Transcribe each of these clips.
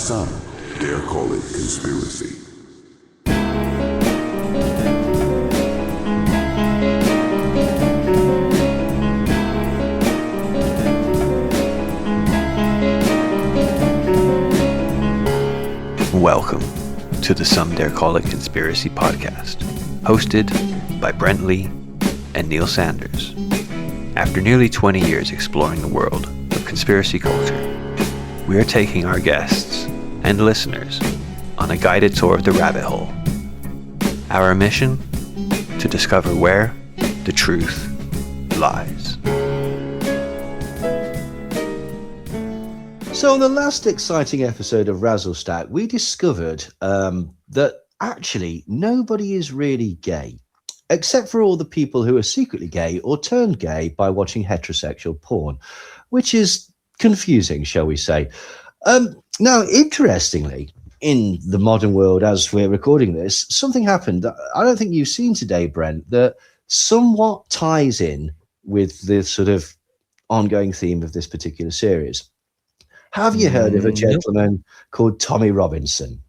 Some dare call it conspiracy. Welcome to the Some Dare Call It Conspiracy podcast, hosted by Brent Lee and Neil Sanders. After nearly 20 years exploring the world of conspiracy culture, we are taking our guests and listeners on a guided tour of the rabbit hole. Our mission? To discover where the truth lies. So on the last exciting episode of Razzle we discovered that actually nobody is really gay, except for all the people who are secretly gay or turned gay by watching heterosexual porn, which is confusing, shall we say. Now, interestingly, in the modern world, as we're recording this, something happened that I don't think you've seen today, Brent, that somewhat ties in with the sort of ongoing theme of this particular series. Have you heard of a gentleman called Tommy Robinson?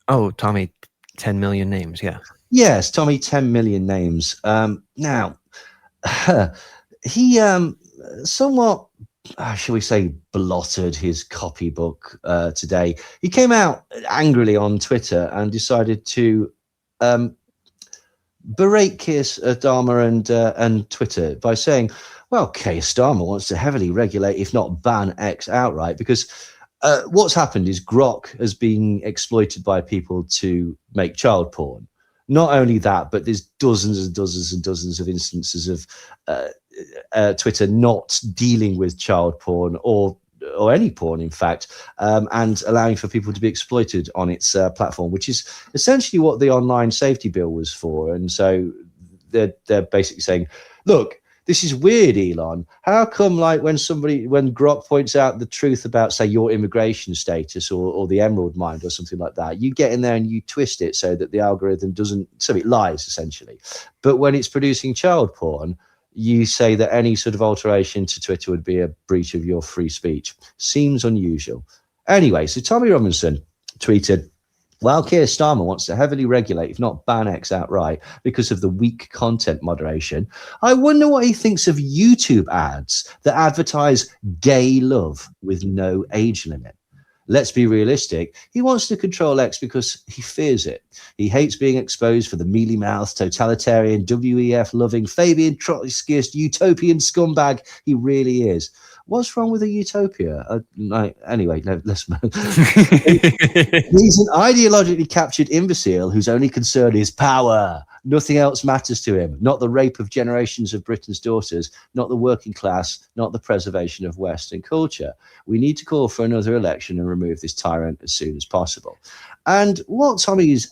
Oh, Tommy, 10 million names, yeah. Yes, Tommy, 10 million names. Now, he somewhat, shall we say, blotted his copybook today. He came out angrily on Twitter and decided to berate Keir Starmer and Twitter by saying, well, Keir Starmer wants to heavily regulate, if not ban X outright, because what's happened is Grok has been exploited by people to make child porn. Not only that, but there's dozens and dozens and dozens of instances of Twitter not dealing with child porn or any porn, in fact, and allowing for people to be exploited on its platform, which is essentially what the online safety bill was for. And so they're basically saying, look, this is weird, Elon. How come, like, when Grok points out the truth about, say, your immigration status or the emerald mine or something like that, you get in there and you twist it so that the algorithm so it lies, essentially. But when it's producing child porn, you say that any sort of alteration to Twitter would be a breach of your free speech. Seems unusual. Anyway, so Tommy Robinson tweeted, while Keir Starmer wants to heavily regulate, if not ban X outright, because of the weak content moderation, I wonder what he thinks of YouTube ads that advertise gay love with no age limit. Let's be realistic. He wants to control X because he fears it. He hates being exposed for the mealy-mouthed, totalitarian, WEF-loving, Fabian Trotskyist, utopian scumbag he really is. What's wrong with a utopia? Anyway, let's move. He's an ideologically captured imbecile whose only concern is power. Nothing else matters to him. Not the rape of generations of Britain's daughters, not the working class, not the preservation of Western culture. We need to call for another election and remove this tyrant as soon as possible. And what Tommy is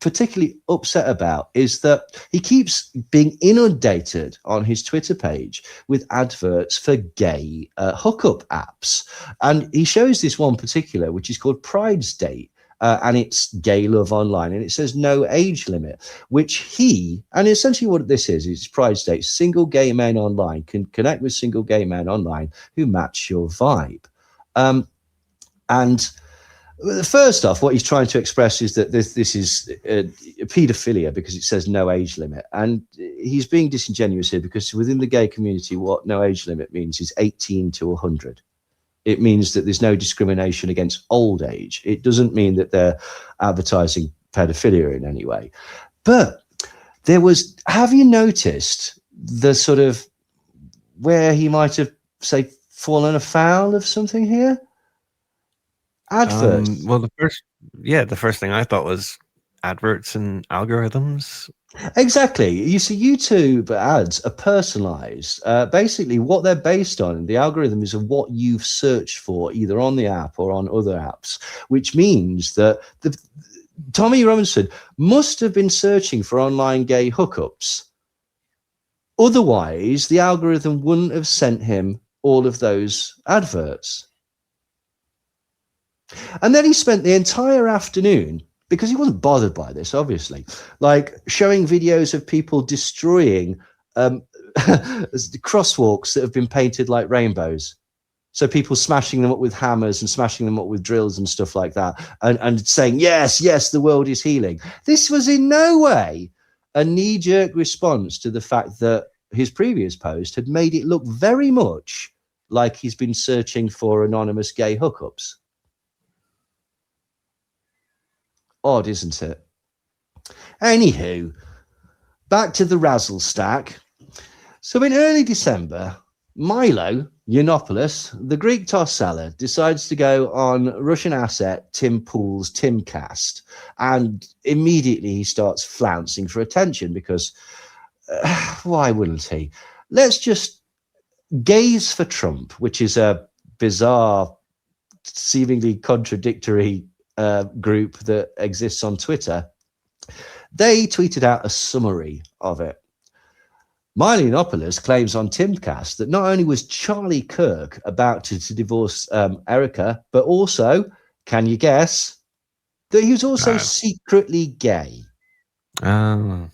particularly upset about is that he keeps being inundated on his Twitter page with adverts for gay hookup apps. And he shows this one particular, which is called Pride's Date. And it's gay love online, and it says no age limit, and essentially what this is Pride's Date. Single gay men online can connect with single gay men online who match your vibe. And first off, what he's trying to express is that this is paedophilia because it says no age limit. And he's being disingenuous here because within the gay community, what no age limit means is 18 to 100. It means that there's no discrimination against old age. It doesn't mean that they're advertising pedophilia in any way. But have you noticed the sort of where he might have, say, fallen afoul of something here? Adverts. Well, the first thing I thought was adverts and algorithms. Exactly. You see, YouTube ads are personalized. Basically, what they're based on, the algorithm is of what you've searched for, either on the app or on other apps, which means that Tommy Robinson must have been searching for online gay hookups. Otherwise, the algorithm wouldn't have sent him all of those adverts. And then he spent the entire afternoon, because he wasn't bothered by this, obviously, like showing videos of people destroying crosswalks that have been painted like rainbows. So people smashing them up with hammers and smashing them up with drills and stuff like that, and saying, yes, the world is healing. This was in no way a knee-jerk response to the fact that his previous post had made it look very much like he's been searching for anonymous gay hookups. Odd, isn't it? Anywho, back to the Razzle stack. So in early December, Milo Yiannopoulos, the Greek toss seller, decides to go on Russian asset Tim Pool's Timcast, and immediately he starts flouncing for attention because why wouldn't he? Let's just gaze for Trump, which is a bizarre, seemingly contradictory group that exists on Twitter. They tweeted out a summary of it. Milo Yiannopoulos claims on Timcast that not only was Charlie Kirk about to divorce Erica, but also, can you guess, that he was also secretly gay. Oh.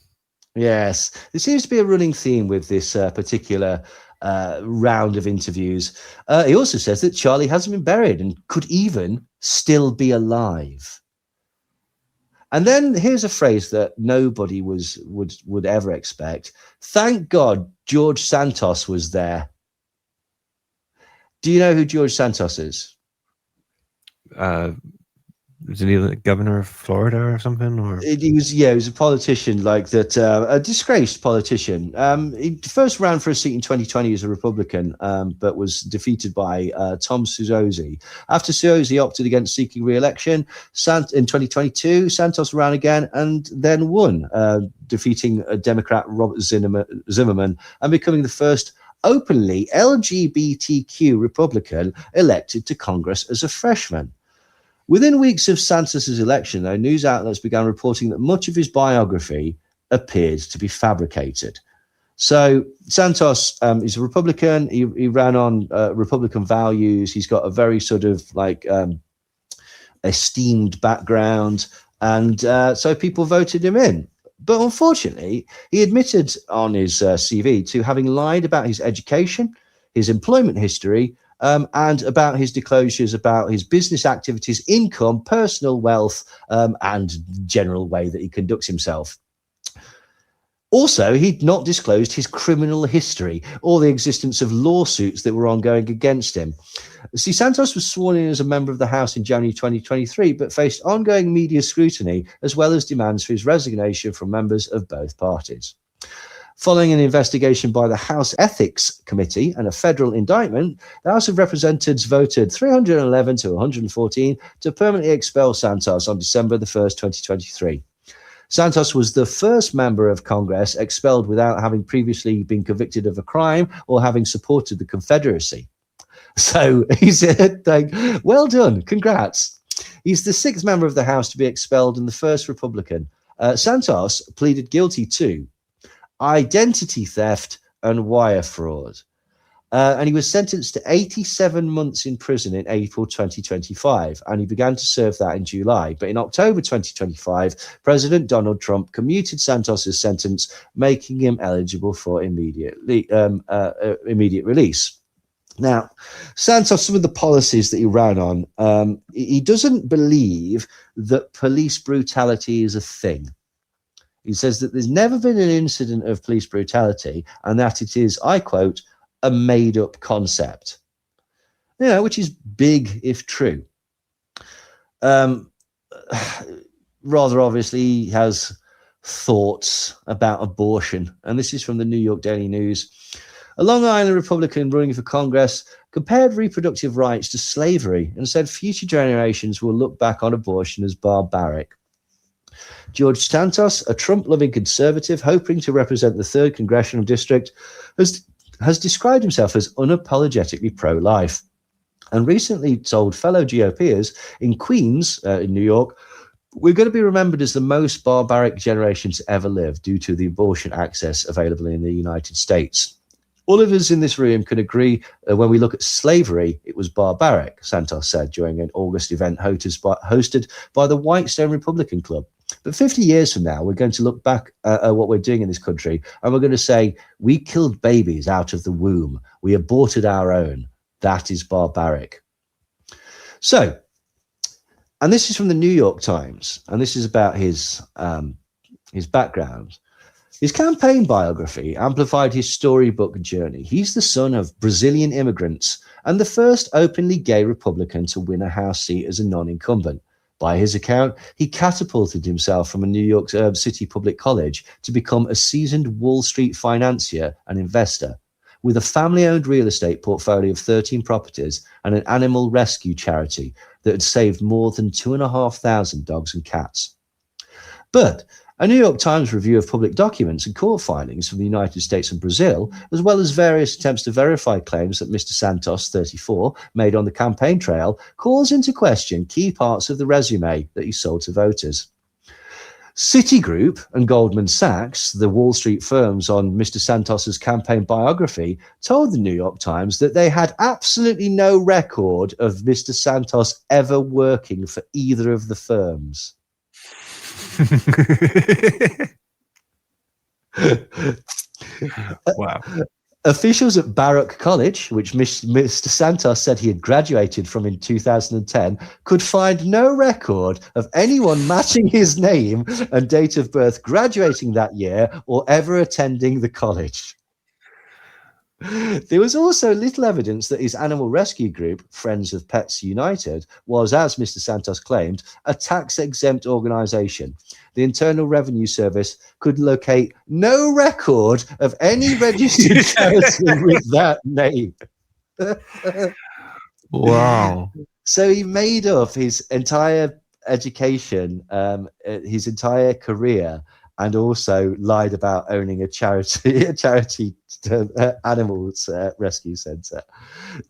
Yes, there seems to be a running theme with this particular round of interviews. He also says that Charlie hasn't been buried and could even still be alive. And then here's a phrase that nobody would ever expect. Thank God George Santos was there. Do you know who George Santos is? Isn't he the governor of Florida or something? Or He was a politician like that, a disgraced politician. He first ran for a seat in 2020 as a Republican, but was defeated by Tom Suozzi. After Suozzi opted against seeking re-election, in 2022, Santos ran again and then won, defeating Democrat Robert Zimmerman and becoming the first openly LGBTQ Republican elected to Congress as a freshman. Within weeks of Santos's election, though, news outlets began reporting that much of his biography appeared to be fabricated. So Santos is a Republican. He ran on Republican values. He's got a very sort of esteemed background. And so people voted him in. But unfortunately, he admitted on his CV to having lied about his education, his employment history, and about his disclosures about his business activities, income, personal wealth, and general way that he conducts himself. Also, he'd not disclosed his criminal history or the existence of lawsuits that were ongoing against him. See, Santos was sworn in as a member of the House in January 2023, but faced ongoing media scrutiny as well as demands for his resignation from members of both parties. Following an investigation by the House Ethics Committee and a federal indictment, the House of Representatives voted 311 to 114 to permanently expel Santos on December the 1st, 2023. Santos was the first member of Congress expelled without having previously been convicted of a crime or having supported the Confederacy. So he's like, well done, congrats. He's the sixth member of the House to be expelled and the first Republican. Santos pleaded guilty to identity theft and wire fraud. And he was sentenced to 87 months in prison in April 2025, and he began to serve that in July. But in October 2025, President Donald Trump commuted Santos's sentence, making him eligible for immediate release. Now, Santos, some of the policies that he ran on, he doesn't believe that police brutality is a thing. He says that there's never been an incident of police brutality and that it is, I quote, a made-up concept, which is big if true. Rather obviously, he has thoughts about abortion, and this is from the New York Daily News. A Long Island Republican running for Congress compared reproductive rights to slavery and said future generations will look back on abortion as barbaric. George Santos, a Trump-loving conservative hoping to represent the 3rd Congressional District, has described himself as unapologetically pro-life and recently told fellow GOPers in Queens, in New York, we're going to be remembered as the most barbaric generation to ever live due to the abortion access available in the United States. All of us in this room can agree when we look at slavery, it was barbaric, Santos said during an August event hosted by the Whitestone Republican Club. But 50 years from now, we're going to look back at what we're doing in this country, and we're going to say, we killed babies out of the womb. We aborted our own. That is barbaric. So, and this is from the New York Times, and this is about his background. His campaign biography amplified his storybook journey. He's the son of Brazilian immigrants and the first openly gay Republican to win a House seat as a non-incumbent. By his account, he catapulted himself from a New York City public college to become a seasoned Wall Street financier and investor. With a family-owned real estate portfolio of 13 properties and an animal rescue charity that had saved more than 2,500 dogs and cats. But a New York Times review of public documents and court filings from the United States and Brazil, as well as various attempts to verify claims that Mr. Santos, 34, made on the campaign trail, calls into question key parts of the resume that he sold to voters. Citigroup and Goldman Sachs, the Wall Street firms on Mr. Santos's campaign biography, told the New York Times that they had absolutely no record of Mr. Santos ever working for either of the firms. Wow. Officials at Baruch College, which Mr. Santos said he had graduated from in 2010, could find no record of anyone matching his name and date of birth graduating that year or ever attending the college. There was also little evidence that his animal rescue group, Friends of Pets United, was, as Mr. Santos claimed, a tax-exempt organization. The Internal Revenue Service could locate no record of any registered charity with that name. Wow. So he made up his entire education, his entire career, and also lied about owning a charity animals rescue centre.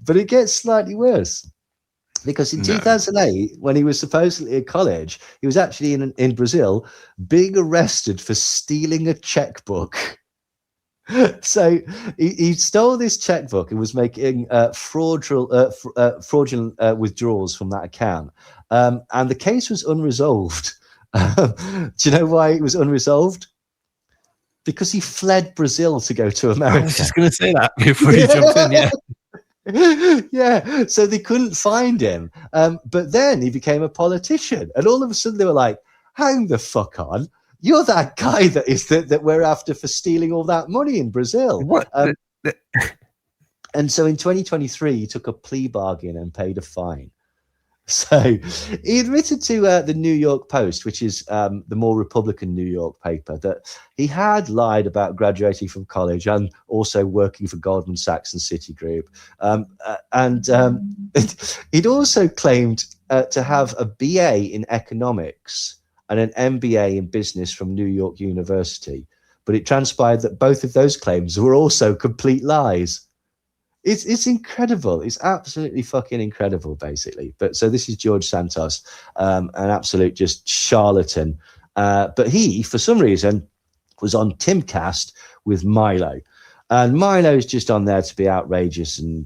But it gets slightly worse, because in 2008, when he was supposedly at college, he was actually in Brazil being arrested for stealing a checkbook. So he stole this checkbook and was making fraudulent withdrawals from that account. And the case was unresolved. Do you know why it was unresolved? Because he fled Brazil to go to America. I was just going to say that before you jumped in, yeah. Yeah, so they couldn't find him. But then he became a politician. And all of a sudden they were like, hang the fuck on. You're that guy that we're after for stealing all that money in Brazil. What? And so in 2023, he took a plea bargain and paid a fine. So he admitted to the New York Post, which is the more Republican New York paper, that he had lied about graduating from college and also working for Goldman Sachs and Citigroup. He'd also claimed to have a BA in economics and an MBA in business from New York University. But it transpired that both of those claims were also complete lies. It's incredible. It's absolutely fucking incredible, basically. But so this is George Santos, an absolute just charlatan. But he, for some reason, was on Timcast with Milo. And Milo's just on there to be outrageous. And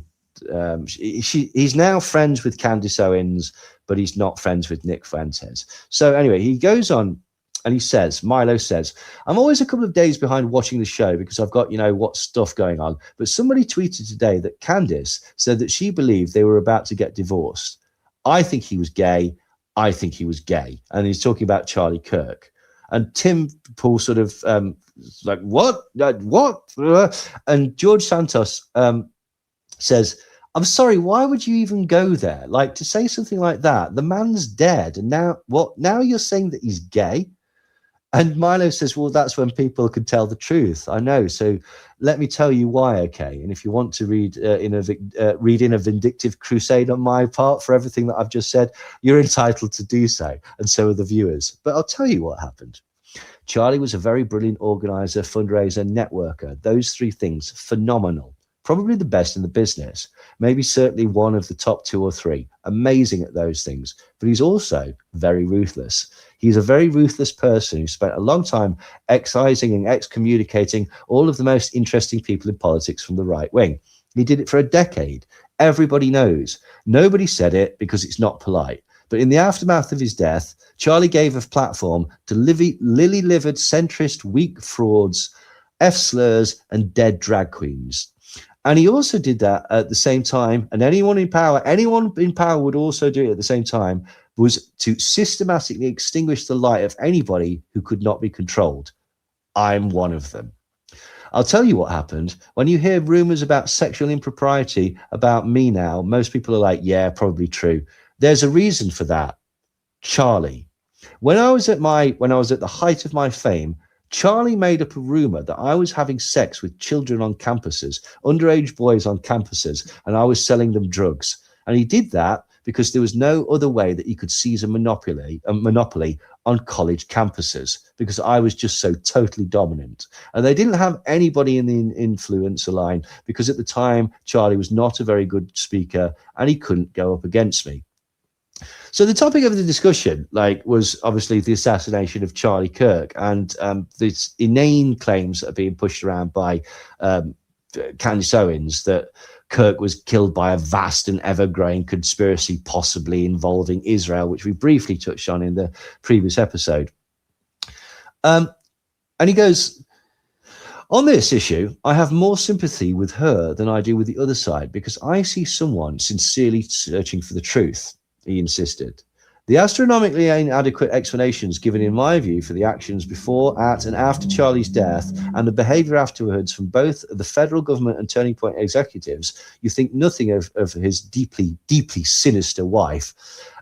he's now friends with Candace Owens, but he's not friends with Nick Fuentes. So anyway, he goes on. And he says, Milo says, I'm always a couple of days behind watching the show because I've got, what stuff going on. But somebody tweeted today that Candace said that she believed they were about to get divorced. I think he was gay. I think he was gay. And he's talking about Charlie Kirk. And Tim Paul sort of like, what? And George Santos says, I'm sorry, why would you even go there? Like, to say something like that, the man's dead. And now what? Now you're saying that he's gay? And Milo says, well, that's when people can tell the truth. I know. So let me tell you why, okay? And if you want to read in a vindictive crusade on my part for everything that I've just said, you're entitled to do so. And so are the viewers. But I'll tell you what happened. Charlie was a very brilliant organizer, fundraiser, networker. Those three things, phenomenal. Probably the best in the business. Maybe certainly one of the top 2 or 3. Amazing at those things. But he's also very ruthless. He's a very ruthless person who spent a long time excising and excommunicating all of the most interesting people in politics from the right wing. He did it for a decade. Everybody knows. Nobody said it because it's not polite. But in the aftermath of his death, Charlie gave a platform to lily-livered, centrist, weak frauds, F-slurs, and dead drag queens. And he also did that at the same time. And anyone in power would also do it at the same time, was to systematically extinguish the light of anybody who could not be controlled. I'm one of them. I'll tell you what happened. When you hear rumors about sexual impropriety about me now, most people are like, yeah, probably true. There's a reason for that. Charlie. When I was at the height of my fame, Charlie made up a rumor that I was having sex with children on campuses, underage boys on campuses, and I was selling them drugs. And he did that because there was no other way that he could seize a monopoly on college campuses, because I was just so totally dominant. And they didn't have anybody in the influencer line, because at the time, Charlie was not a very good speaker and he couldn't go up against me. So the topic of the discussion, was obviously the assassination of Charlie Kirk, and these inane claims that are being pushed around by Candace Owens that Kirk was killed by a vast and ever-growing conspiracy, possibly involving Israel, which we briefly touched on in the previous episode. And he goes, on this issue, I have more sympathy with her than I do with the other side, because I see someone sincerely searching for the truth. He insisted. The astronomically inadequate explanations given, in my view, for the actions before, at, and after Charlie's death, and the behaviour afterwards from both the federal government and Turning Point executives, you think nothing of his deeply, deeply sinister wife.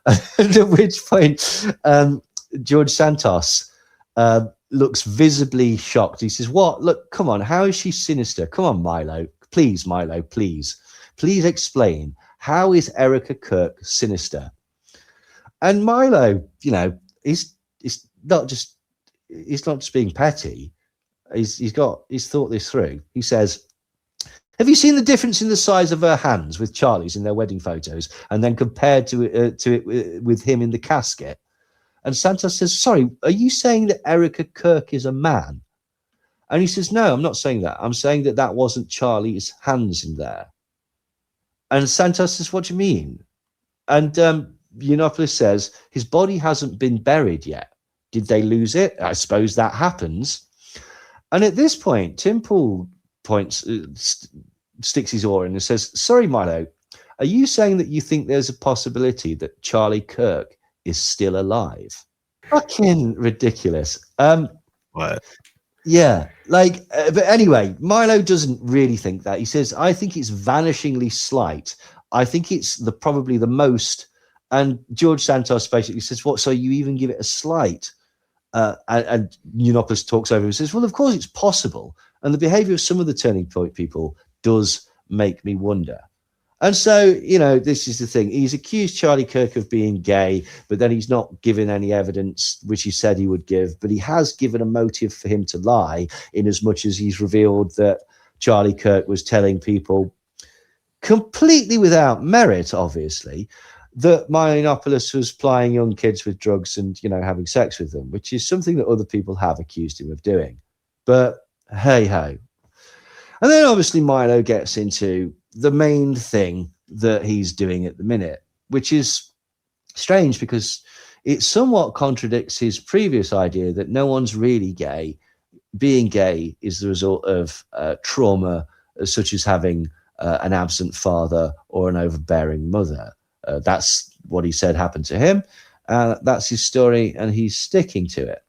At which point, George Santos looks visibly shocked. He says, what? Look, come on, how is she sinister? Come on, Milo. Please, Milo, please. Please explain. How is Erica Kirk sinister? And Milo, he's not just being petty. He's thought this through. He says, have you seen the difference in the size of her hands with Charlie's in their wedding photos, and then compared to it with him in the casket? And Santos says, sorry, are you saying that Erica Kirk is a man? And he says, no, I'm not saying that. I'm saying that wasn't Charlie's hands in there. And Santos says, what do you mean? And Yiannopoulos says, his body hasn't been buried yet. Did they lose it? I suppose that happens. And at this point, Tim Pool sticks his oar in and says, sorry, Milo, are you saying that you think there's a possibility that Charlie Kirk is still alive? Fucking ridiculous. What? Yeah, but anyway, Milo doesn't really think that. He says, I think it's vanishingly slight. I think it's probably the most. And George Santos basically says, what, so you even give it a slight? And Yiannopoulos talks over and says, well, of course it's possible. And the behavior of some of the Turning Point people does make me wonder. And so, this is the thing. He's accused Charlie Kirk of being gay, but then he's not given any evidence, which he said he would give. But he has given a motive for him to lie, in as much as he's revealed that Charlie Kirk was telling people, completely without merit, obviously, that Yiannopoulos was plying young kids with drugs and, having sex with them, which is something that other people have accused him of doing. But hey-ho. And then obviously Milo gets into the main thing that he's doing at the minute, which is strange because it somewhat contradicts his previous idea that no one's really gay. Being gay is the result of trauma, such as having an absent father or an overbearing mother. That's what he said happened to him. That's his story, and he's sticking to it.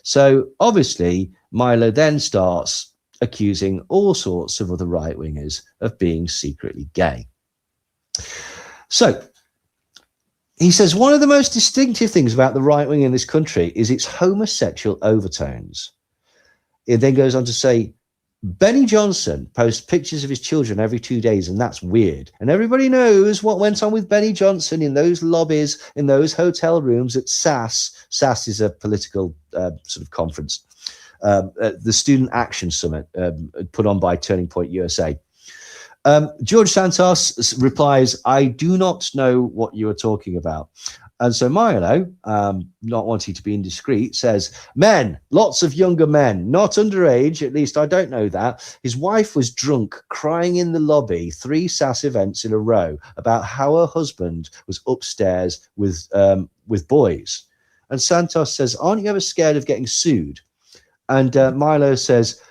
So obviously, Milo then starts accusing all sorts of other right-wingers of being secretly gay. So he says, one of the most distinctive things about the right wing in this country is its homosexual overtones. It then goes on to say, Benny Johnson posts pictures of his children every 2 days, and that's weird. And everybody knows what went on with Benny Johnson in those lobbies, in those hotel rooms at SAS. SAS is a political sort of conference. The Student Action Summit put on by Turning Point USA. George Santos replies, I do not know what you are talking about. And so Milo, not wanting to be indiscreet, says, men, lots of younger men, not underage, at least I don't know that. His wife was drunk, crying in the lobby, 3 SAS events in a row about how her husband was upstairs with boys. And Santos says, aren't you ever scared of getting sued? And Milo says,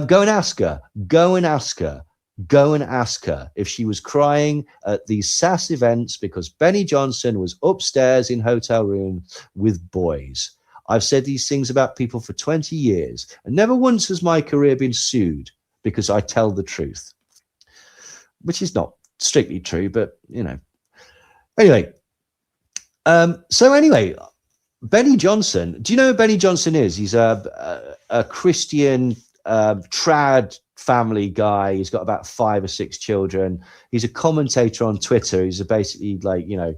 go and ask her. Go and ask her. Go and ask her if she was crying at these SAS events because Benny Johnson was upstairs in hotel room with boys. I've said these things about people for 20 years, and never once has my career been sued because I tell the truth, which is not strictly true, but you know. Anyway, so anyway, Benny Johnson. Do you know who Benny Johnson is? He's a Christian trad family guy. He's got about 5 or 6 children. He's a commentator on Twitter. He's basically like, you know,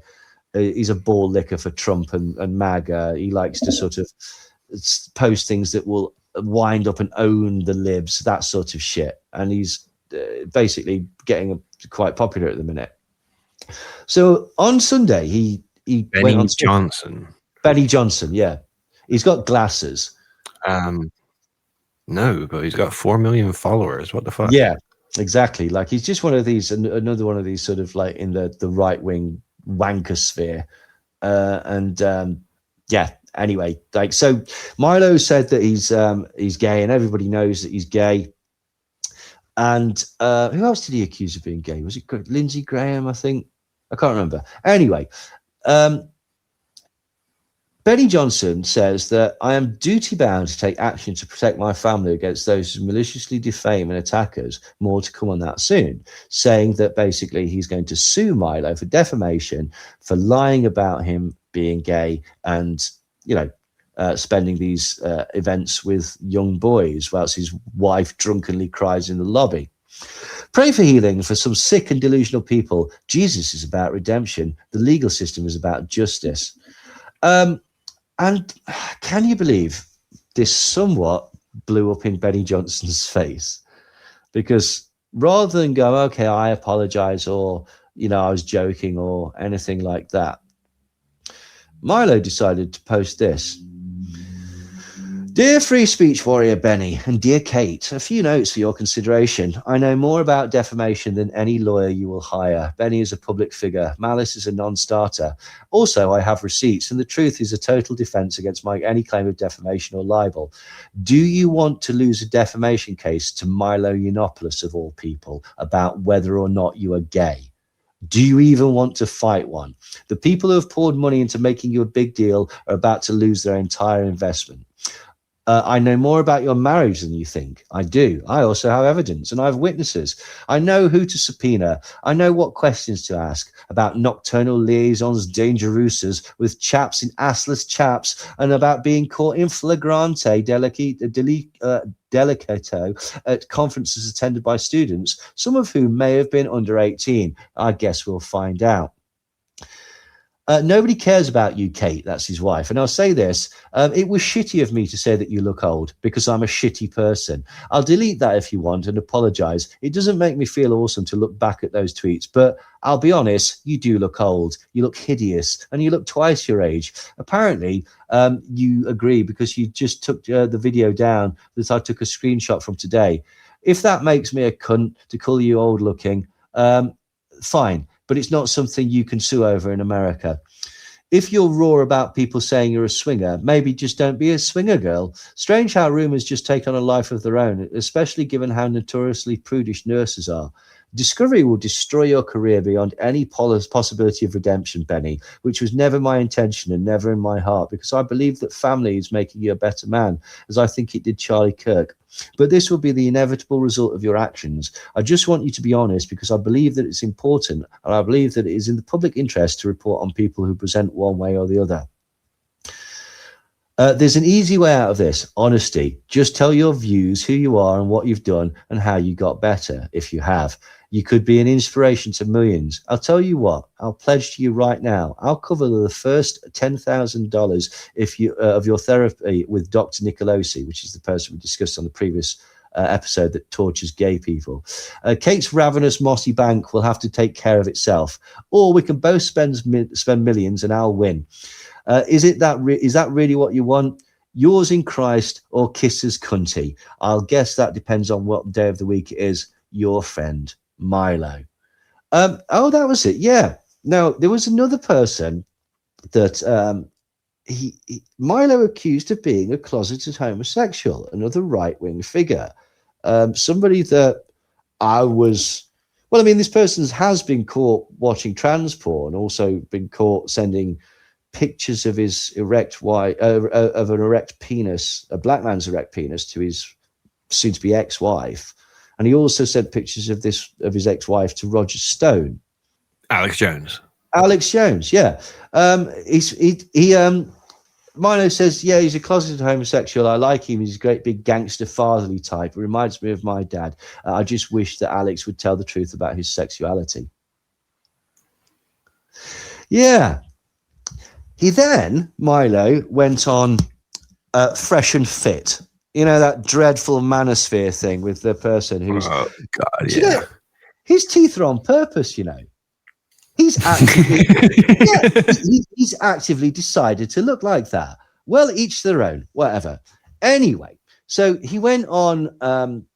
he's a ball licker for Trump and MAGA. He likes to sort of post things that will wind up and own the libs, that sort of shit. And he's basically getting quite popular at the minute. So on Sunday, he Benny went on Johnson. Benny Johnson, yeah. He's got glasses. No, but he's got 4 million followers. What the fuck? Yeah, exactly. Like he's just one of these, another one of these sort of like in the right wing wanker sphere. Yeah. Anyway, like so, Milo said that he's gay, and everybody knows that he's gay. And who else did he accuse of being gay? Was it Lindsey Graham? I think I can't remember. Anyway, Benny Johnson says that I am duty bound to take action to protect my family against those who maliciously defame and attack us. More to come on that soon, saying that basically he's going to sue Milo for defamation for lying about him being gay and, you know, spending these events with young boys whilst his wife drunkenly cries in the lobby. Pray for healing for some sick and delusional people. Jesus is about redemption. The legal system is about justice. And can you believe this somewhat blew up in Benny Johnson's face? Because rather than go, okay, I apologize, or, you know, I was joking or anything like that, Milo decided to post this. Dear free speech warrior Benny and dear Kate, a few notes for your consideration. I know more about defamation than any lawyer you will hire. Benny is a public figure. Malice is a non-starter. Also, I have receipts, and the truth is a total defense against any claim of defamation or libel. Do you want to lose a defamation case to Milo Yiannopoulos, of all people, about whether or not you are gay? Do you even want to fight one? The people who have poured money into making you a big deal are about to lose their entire investment. I know more about your marriage than you think. I do. I also have evidence and I have witnesses. I know who to subpoena. I know what questions to ask about nocturnal liaisons dangereuses with chaps in assless chaps and about being caught in flagrante delicato at conferences attended by students, some of whom may have been under 18. I guess we'll find out. Nobody cares about you, Kate. That's his wife. And I'll say this. It was shitty of me to say that you look old because I'm a shitty person. I'll delete that if you want and apologize. It doesn't make me feel awesome to look back at those tweets, but I'll be honest, you do look old. You look hideous and you look twice your age. Apparently, you agree because you just took the video down that I took a screenshot from today. If that makes me a cunt to call you old looking, fine. But it's not something you can sue over in America. If you're raw about people saying you're a swinger, maybe just don't be a swinger girl. Strange how rumors just take on a life of their own, especially given how notoriously prudish nurses are. Discovery will destroy your career beyond any possibility of redemption, Benny, which was never my intention and never in my heart, because I believe that family is making you a better man, as I think it did Charlie Kirk. But this will be the inevitable result of your actions. I just want you to be honest, because I believe that it's important, and I believe that it is in the public interest to report on people who present one way or the other. There's an easy way out of this: honesty. Just tell your views, who you are and what you've done and how you got better, if you have. You could be an inspiration to millions. I'll tell you what, I'll pledge to you right now, I'll cover the first $10,000 if you of your therapy with Dr. Nicolosi, which is the person we discussed on the previous episode that tortures gay people. Kate's ravenous mossy bank will have to take care of itself, or we can both spend millions and I'll win. Is that really what you want? Yours in Christ or kisses cunty? I'll guess that depends on what day of the week it is. Your friend, Milo. Oh, that was it. Yeah. Now, there was another person that Milo accused of being a closeted homosexual, another right-wing figure. Somebody that this person has been caught watching trans porn, also been caught sending pictures of his erect of an erect penis, a black man's erect penis, to his soon-to-be ex-wife, and he also sent pictures of his ex-wife to Roger Stone. Alex Jones, yeah. Milo says, yeah, he's a closeted homosexual. I like him. He's a great big gangster fatherly type. It reminds me of my dad. I just wish that Alex would tell the truth about his sexuality. Yeah. He then, Milo, went on Fresh and Fit. You know, that dreadful manosphere thing with the person who's... Oh, God, yeah. You know, his teeth are on purpose, you know. He's actively, he's actively decided to look like that. Well, each their own, whatever. Anyway, so he went on.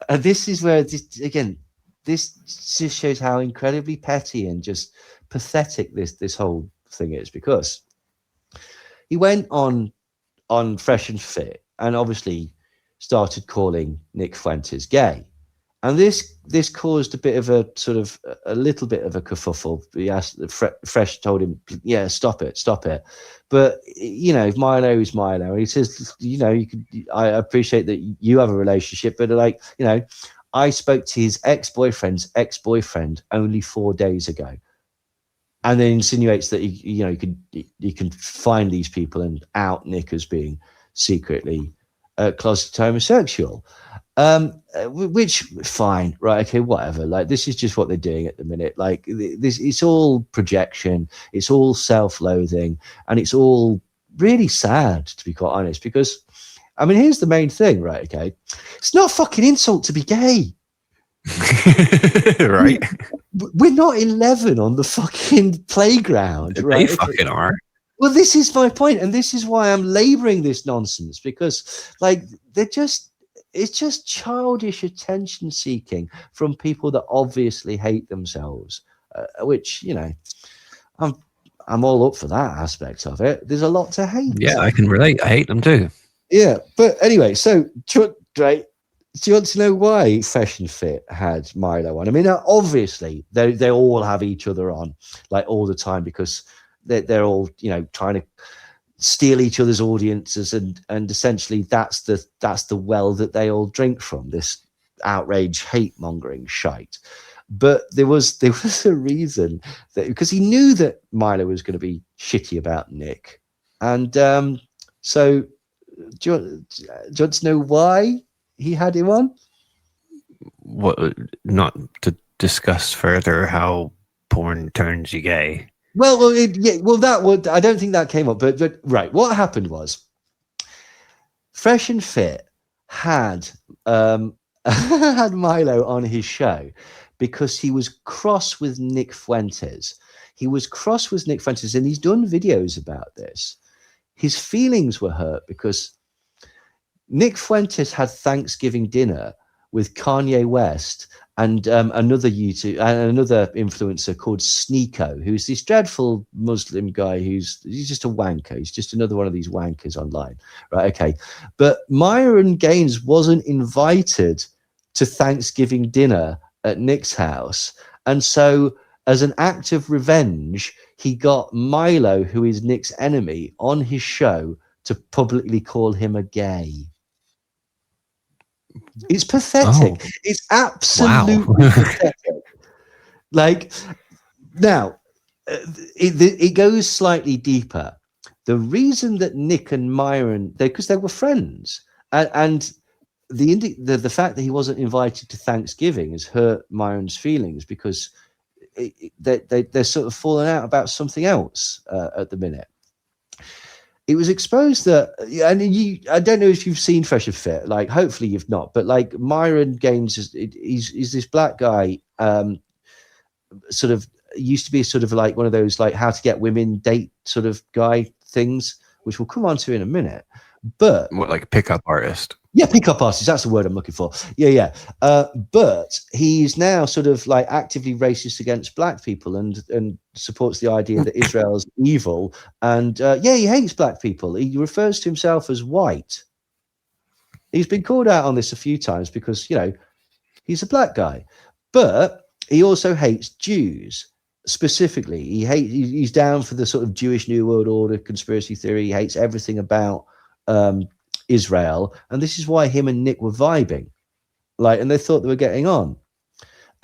This is where, this just shows how incredibly petty and just pathetic this whole thing is, because he went on Fresh and Fit and obviously started calling Nick Fuentes gay. And this caused a bit of a little bit of a kerfuffle. He asked, Fresh told him, yeah, stop it. But, you know, Milo is Milo. And he says, you know, I appreciate that you have a relationship, but like, you know, I spoke to his ex-boyfriend's ex-boyfriend only 4 days ago. And then insinuates that, you can find these people and out Nick as being secretly closeted homosexual. Which fine, right? Okay, whatever. Like, this is just what they're doing at the minute. Like, this, it's all projection, it's all self-loathing, and it's all really sad, to be quite honest. Because, I mean, here's the main thing, right? Okay, it's not a fucking insult to be gay, right? We're not 11 on the fucking playground, right? They fucking are. Well, this is my point, and this is why I'm laboring this nonsense, because, like, it's just childish attention seeking from people that obviously hate themselves, which, you know, I'm all up for that aspect of it. There's a lot to hate. Yeah, I can relate. I hate them too. Yeah, but anyway, so do you want to know why Fresh and Fit had Milo on? I mean, obviously they all have each other on, like, all the time, because they're all, you know, trying to steal each other's audiences, and essentially that's the well that they all drink from, this outrage, hate mongering shite. But there was a reason, that because he knew that Milo was going to be shitty about Nick, and so do you want to know why he had him on? What? Not to discuss further how porn turns you gay. I don't think that came up, but right. What happened was, Fresh and Fit had had Milo on his show because he was cross with Nick Fuentes. He was cross with Nick Fuentes, and he's done videos about this. His feelings were hurt because Nick Fuentes had Thanksgiving dinner with Kanye West and another influencer called Sneeko, who's this dreadful Muslim guy he's just a wanker. He's just another one of these wankers online, right? Okay, but Myron Gaines wasn't invited to Thanksgiving dinner at Nick's house, and so as an act of revenge, he got Milo, who is Nick's enemy, on his show to publicly call him a gay. It's pathetic. Oh. It's absolutely pathetic. Like, now, it goes slightly deeper. The reason that Nick and Myron, because they were friends, and the fact that he wasn't invited to Thanksgiving has hurt Myron's feelings, because they're sort of falling out about something else at the minute. It was exposed that, and I don't know if you've seen Fresh and Fit, like, hopefully you've not, but like, Myron Gaines he's this black guy, sort of used to be sort of like one of those, like, how to get women date sort of guy things, which we'll come on to in a minute. But what, like a pickup artist? Yeah, pickup artist. That's the word I'm looking for. Yeah. But he's now sort of like actively racist against black people and supports the idea that Israel's evil. And he hates black people. He refers to himself as white. He's been called out on this a few times because, you know, He's a black guy, but he also hates Jews. Specifically, he's down for the sort of Jewish New World Order conspiracy theory. He hates everything about Israel, and this is why him and Nick were vibing, and they thought they were getting on,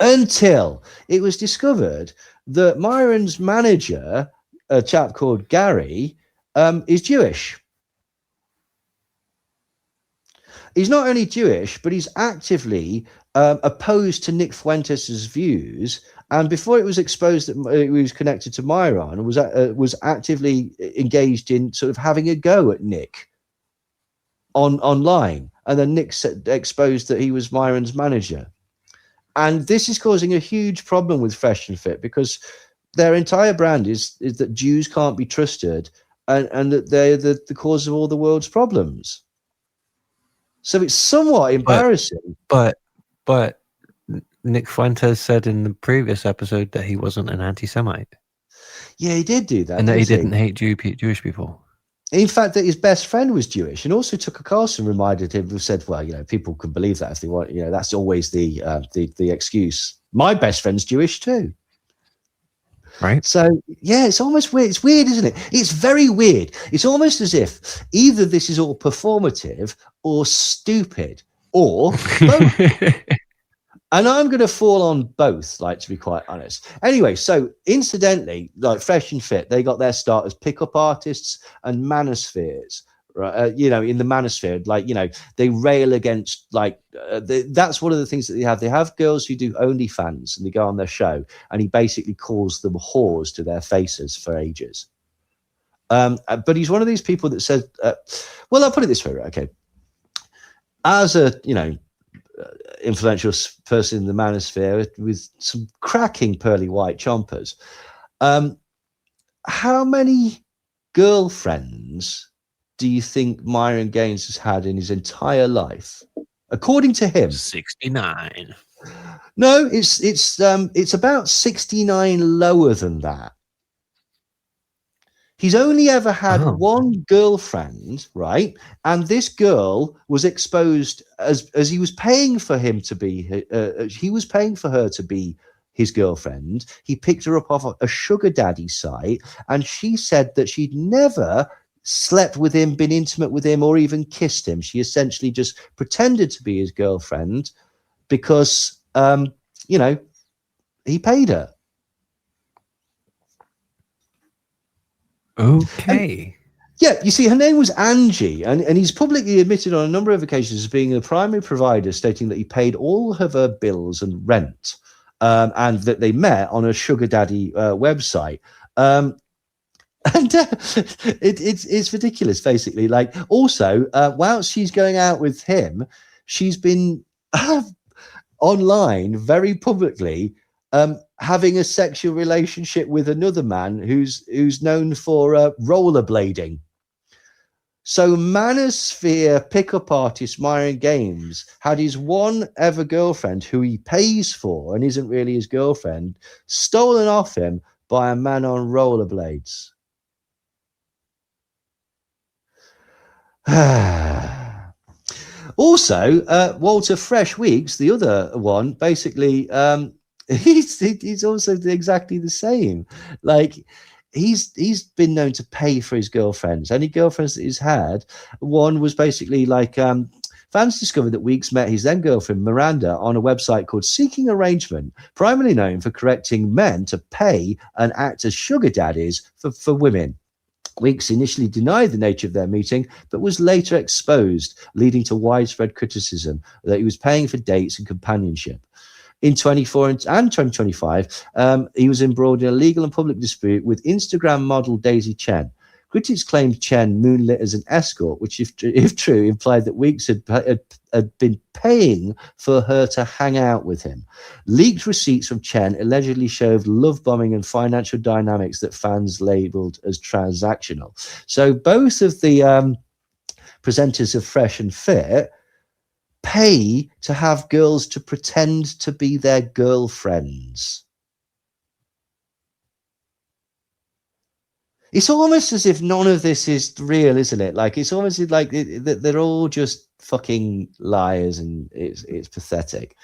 until it was discovered that Myron's manager, a chap called Gary, is Jewish. He's not only Jewish, but he's actively opposed to Nick Fuentes' views. And before it was exposed that he was connected to Myron, was actively engaged in sort of having a go at Nick online. And then Nick exposed that he was Myron's manager. And this is causing a huge problem with Fresh and Fit, because their entire brand is that Jews can't be trusted, and that they're the cause of all the world's problems. So it's somewhat embarrassing. But Nick Fuentes said in the previous episode that he wasn't an anti-Semite. Yeah, he did do that. And that he didn't hate Jewish people. In fact, that his best friend was Jewish. And also Tucker Carlson reminded him, who said, well, people can believe that if they want. That's always the excuse. My best friend's Jewish too. Right. So, yeah, it's almost weird. It's weird, isn't it? It's very weird. It's almost as if either this is all performative or stupid or both. And I'm going to fall on both, to be quite honest. Anyway, so incidentally, Fresh and Fit, they got their start as pickup artists and manospheres, right? In the manosphere, they rail against, that's one of the things that they have. They have girls who do OnlyFans and they go on their show, and he basically calls them whores to their faces for ages. But he's one of these people that says, well, I'll put it this way, right? Okay. As a, influential person in the manosphere with some cracking pearly white chompers, how many girlfriends do you think Myron Gaines has had in his entire life, according to him? 69. No, it's about 69 lower than that. He's only ever had one girlfriend, right? And this girl was exposed as he was paying for him to be. He was paying for her to be his girlfriend. He picked her up off a sugar daddy site, and she said that she'd never slept with him, been intimate with him, or even kissed him. She essentially just pretended to be his girlfriend because, he paid her. Okay. Yeah, you see, her name was Angie, and he's publicly admitted on a number of occasions as being the primary provider, stating that he paid all of her bills and rent, and that they met on a sugar daddy website. It's ridiculous, basically. Also, whilst she's going out with him, she's been online very publicly having a sexual relationship with another man who's known for rollerblading. So manosphere pickup artist Myron Gaines had his one ever girlfriend, who he pays for and isn't really his girlfriend, stolen off him by a man on rollerblades. Also, Walter Fresh Weeks, the other one, basically, he's also exactly the same. He's been known to pay for his girlfriends. Any girlfriends that he's had, one was basically fans discovered that Weeks met his then girlfriend Miranda on a website called Seeking Arrangement, primarily known for correcting men to pay and act as sugar daddies for women. Weeks initially denied the nature of their meeting, but was later exposed, leading to widespread criticism that he was paying for dates and companionship. In 2024 and 2025, he was embroiled in a legal and public dispute with Instagram model Daisy Chen. Critics claimed Chen moonlit as an escort, which, if true, implied that Weeks had been paying for her to hang out with him. Leaked receipts from Chen allegedly showed love bombing and financial dynamics that fans labelled as transactional. So both of the presenters of Fresh and Fit pay to have girls to pretend to be their girlfriends. It's almost as if none of this is real, isn't it? It's almost like they're all just fucking liars, and it's pathetic.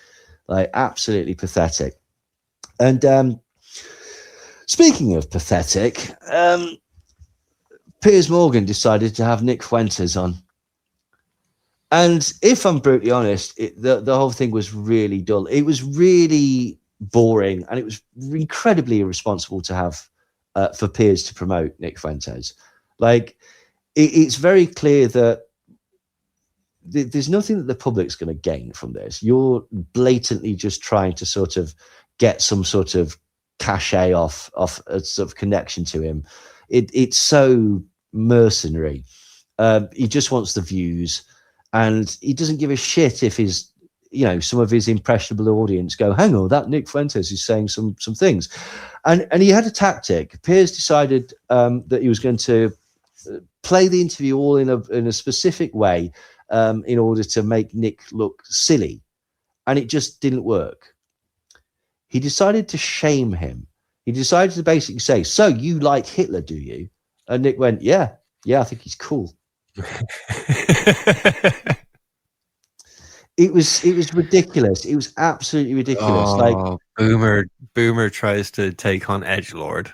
Like, absolutely pathetic. And speaking of pathetic, Piers Morgan decided to have Nick Fuentes on. And if I'm brutally honest, the whole thing was really dull. It was really boring, and it was incredibly irresponsible to have for Piers to promote Nick Fuentes. Like, it's very clear that there's nothing that the public's going to gain from this. You're blatantly just trying to sort of get some sort of cachet off a sort of connection to him. It's so mercenary. He just wants the views, and he doesn't give a shit if his, some of his impressionable audience go, hang on, that Nick Fuentes is saying some things. And he had a tactic. Piers decided that he was going to play the interview all in a specific way, in order to make Nick look silly. And it just didn't work. He decided to shame him. He decided to basically say, so you like Hitler, do you? And Nick went, yeah, I think he's cool. It was ridiculous. It was absolutely ridiculous. Boomer tries to take on Edgelord.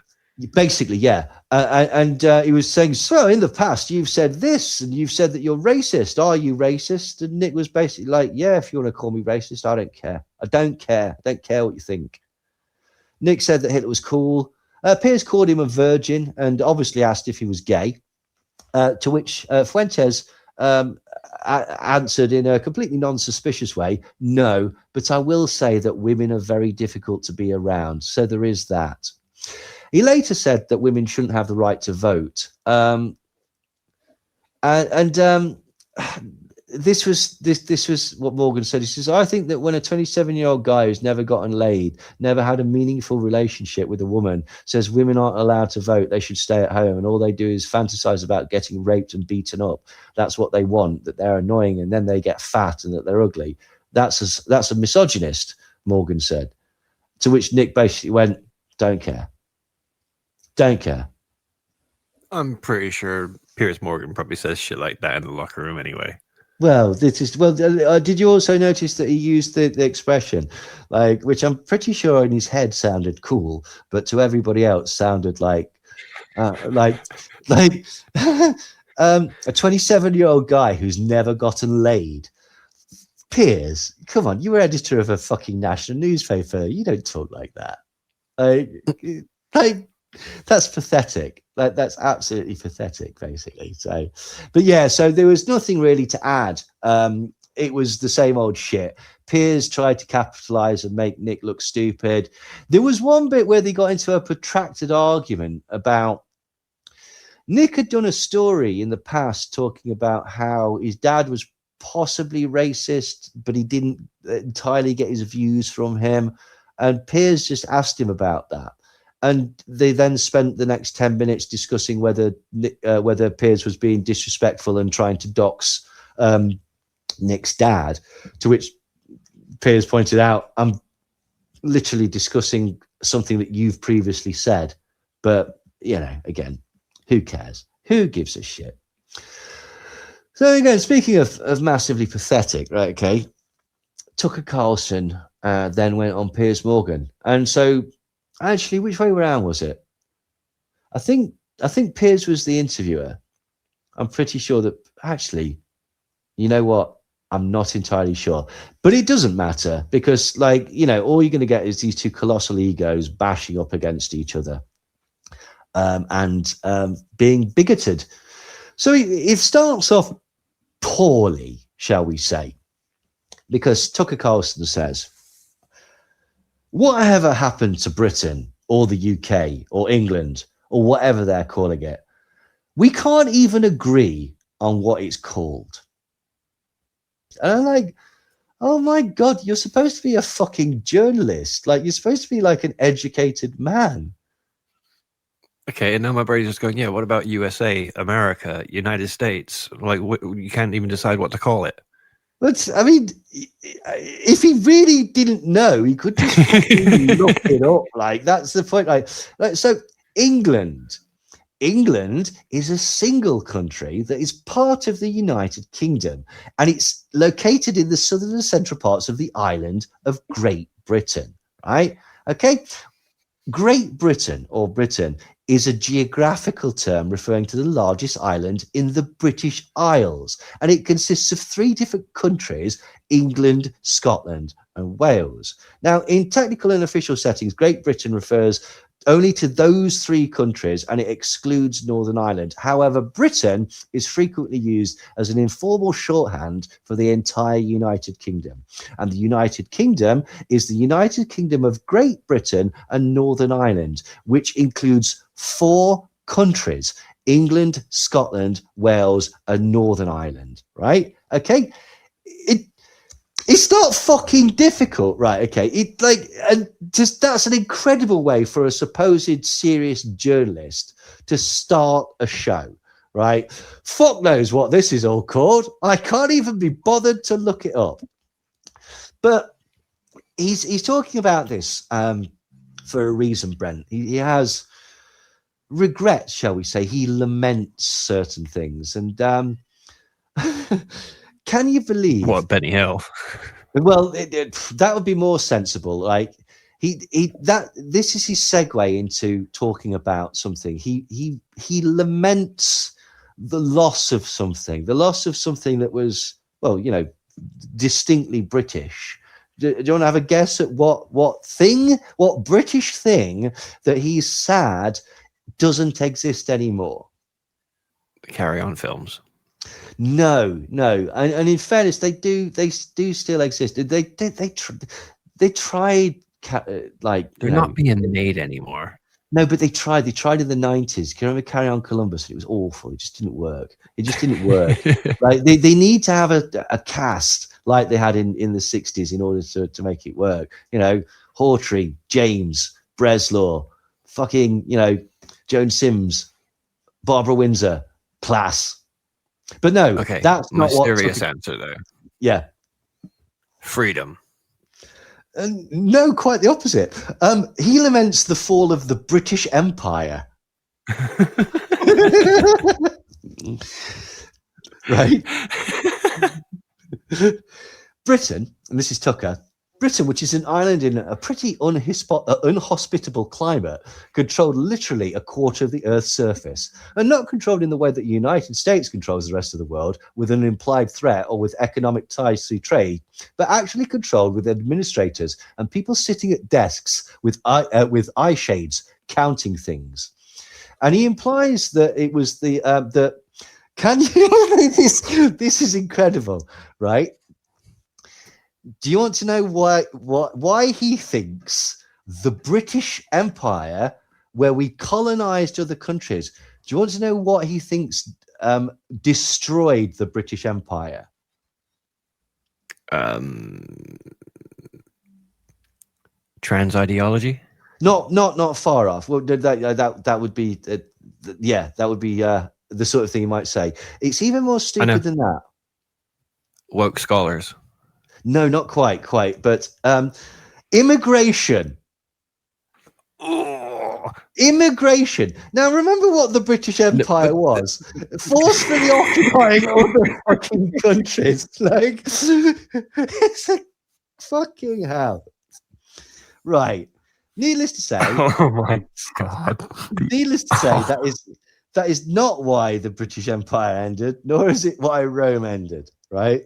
Basically, yeah. And he was saying, so in the past, you've said this, and you've said that you're racist. Are you racist? And Nick was basically like, yeah, if you want to call me racist, I don't care. I don't care what you think. Nick said that Hitler was cool. Piers called him a virgin and obviously asked if he was gay, to which Fuentes answered in a completely non-suspicious way, no, but I will say that women are very difficult to be around. So there is that. He later said that women shouldn't have the right to vote. This was what Morgan said. He says, I think that when a 27-year-old guy who's never gotten laid, never had a meaningful relationship with a woman, says women aren't allowed to vote, they should stay at home, and all they do is fantasize about getting raped and beaten up. That's what they want, that they're annoying, and then they get fat and that they're ugly. That's a misogynist, Morgan said. To which Nick basically went, don't care. I'm pretty sure Piers Morgan probably says shit like that in the locker room anyway. Well, did you also notice that he used the expression, which I'm pretty sure in his head sounded cool, but to everybody else sounded like a 27-year-old guy who's never gotten laid. Piers, come on, you were editor of a fucking national newspaper. You don't talk like that. That's pathetic. That's absolutely pathetic, basically. So there was nothing really to add. It was the same old shit. Piers tried to capitalize and make Nick look stupid. There was one bit where they got into a protracted argument about Nick had done a story in the past talking about how his dad was possibly racist, but he didn't entirely get his views from him. And Piers just asked him about that. And they then spent the next 10 minutes discussing whether Piers was being disrespectful and trying to dox Nick's dad, to which Piers pointed out, I'm literally discussing something that you've previously said. But, again, who cares? Who gives a shit? So, again, speaking of massively pathetic, right, okay, Tucker Carlson then went on Piers Morgan. And so, actually, which way around was it? I think Piers was the interviewer. I'm pretty sure that, actually, you know what? I'm not entirely sure. But it doesn't matter because, all you're going to get is these two colossal egos bashing up against each other and being bigoted. So it starts off poorly, shall we say, because Tucker Carlson says, whatever happened to Britain or the UK or England or whatever they're calling it? We can't even agree on what it's called. And I'm like, oh my God, you're supposed to be a fucking journalist. You're supposed to be like an educated man. Okay, and now my brain's just going, yeah, what about USA, America, United States? You can't even decide what to call it. But I mean, if he really didn't know, he could just look it up. That's the point. So England England is a single country that is part of the United Kingdom, and it's located in the southern and central parts of the island of Great Britain, right? Okay. Great Britain, or Britain, is a geographical term referring to the largest island in the British Isles, and it consists of 3 different countries: England, Scotland, and Wales. Now, in technical and official settings, Great Britain refers only to those 3 countries, and it excludes Northern Ireland. However, Britain is frequently used as an informal shorthand for the entire United Kingdom. And the United Kingdom is the United Kingdom of Great Britain and Northern Ireland, which includes 4 countries: England, Scotland, Wales, and Northern Ireland, right? Okay. It's not fucking difficult, right? Okay, and just that's an incredible way for a supposed serious journalist to start a show, right? Fuck knows what this is all called. I can't even be bothered to look it up. But he's talking about this for a reason, Brent. He has regrets, shall we say? He laments certain things, and can you believe what, Benny Hill? Well, that would be more sensible. Like this is his segue into talking about something. He laments the loss of something that was, well, distinctly British. Do you want to have a guess at what British thing that he's sad doesn't exist anymore? Carry On films. No, and in fairness, they do still exist. They tried they're not being made anymore. No, but they tried in the 90s. Can you remember Carry On Columbus? It was awful. It just didn't work. Like they need to have a cast like they had in the 60s in order to make it work. Hawtrey, James, Breslau, fucking Joan Sims, Barbara Windsor, class. But no, okay, that's my not what. Serious answer though. Yeah, freedom. No, quite the opposite. He laments the fall of the British Empire. Right. Britain, and this is Tucker. Britain, which is an island in a pretty unhospitable climate, controlled literally a quarter of the Earth's surface, and not controlled in the way that the United States controls the rest of the world with an implied threat or with economic ties through trade, but actually controlled with administrators and people sitting at desks with eye shades counting things. And he implies that it was the can you this is incredible, right? Do you want to know why he thinks the British Empire, where we colonized other countries, do you want to know what he thinks destroyed the British Empire? Trans ideology? Not far off. Well, that would be that would be the sort of thing you might say. It's even more stupid than that. Woke scholars. No, not quite, but immigration. Oh. Immigration. Now, remember what the British Empire was? Forcefully occupying other fucking countries. Like, it's a fucking hell. Right. Needless to say. Oh my God. Needless to say, that is not why the British Empire ended, nor is it why Rome ended, right?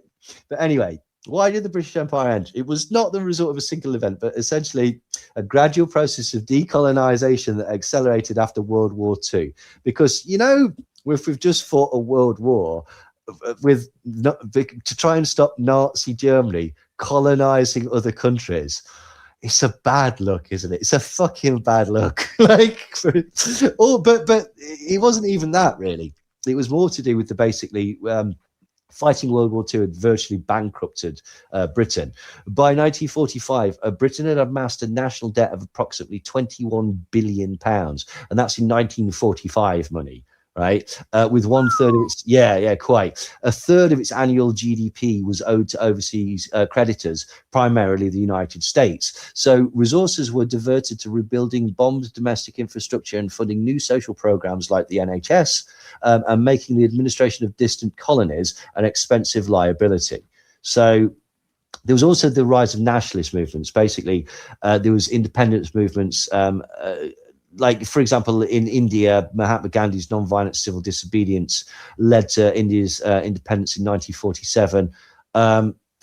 But anyway, why did the British Empire end? It was not the result of a single event, but essentially a gradual process of decolonization that accelerated after World War II. Because, if we've just fought a world war to try and stop Nazi Germany colonizing other countries, it's a bad look, isn't it? It's a fucking bad look. But it wasn't even that, really. It was more to do with the basically fighting World War II had virtually bankrupted Britain. By 1945, Britain had amassed a national debt of approximately £21 billion, and that's in 1945 money, right? With 1/3 of its, quite a third of its annual GDP was owed to overseas creditors, primarily the United States. So resources were diverted to rebuilding bombed domestic infrastructure and funding new social programs like the NHS, and making the administration of distant colonies an expensive liability. So there was also the rise of nationalist movements. Basically, there was independence movements, like, for example, in India, Mahatma Gandhi's non-violent civil disobedience led to India's independence in 1947.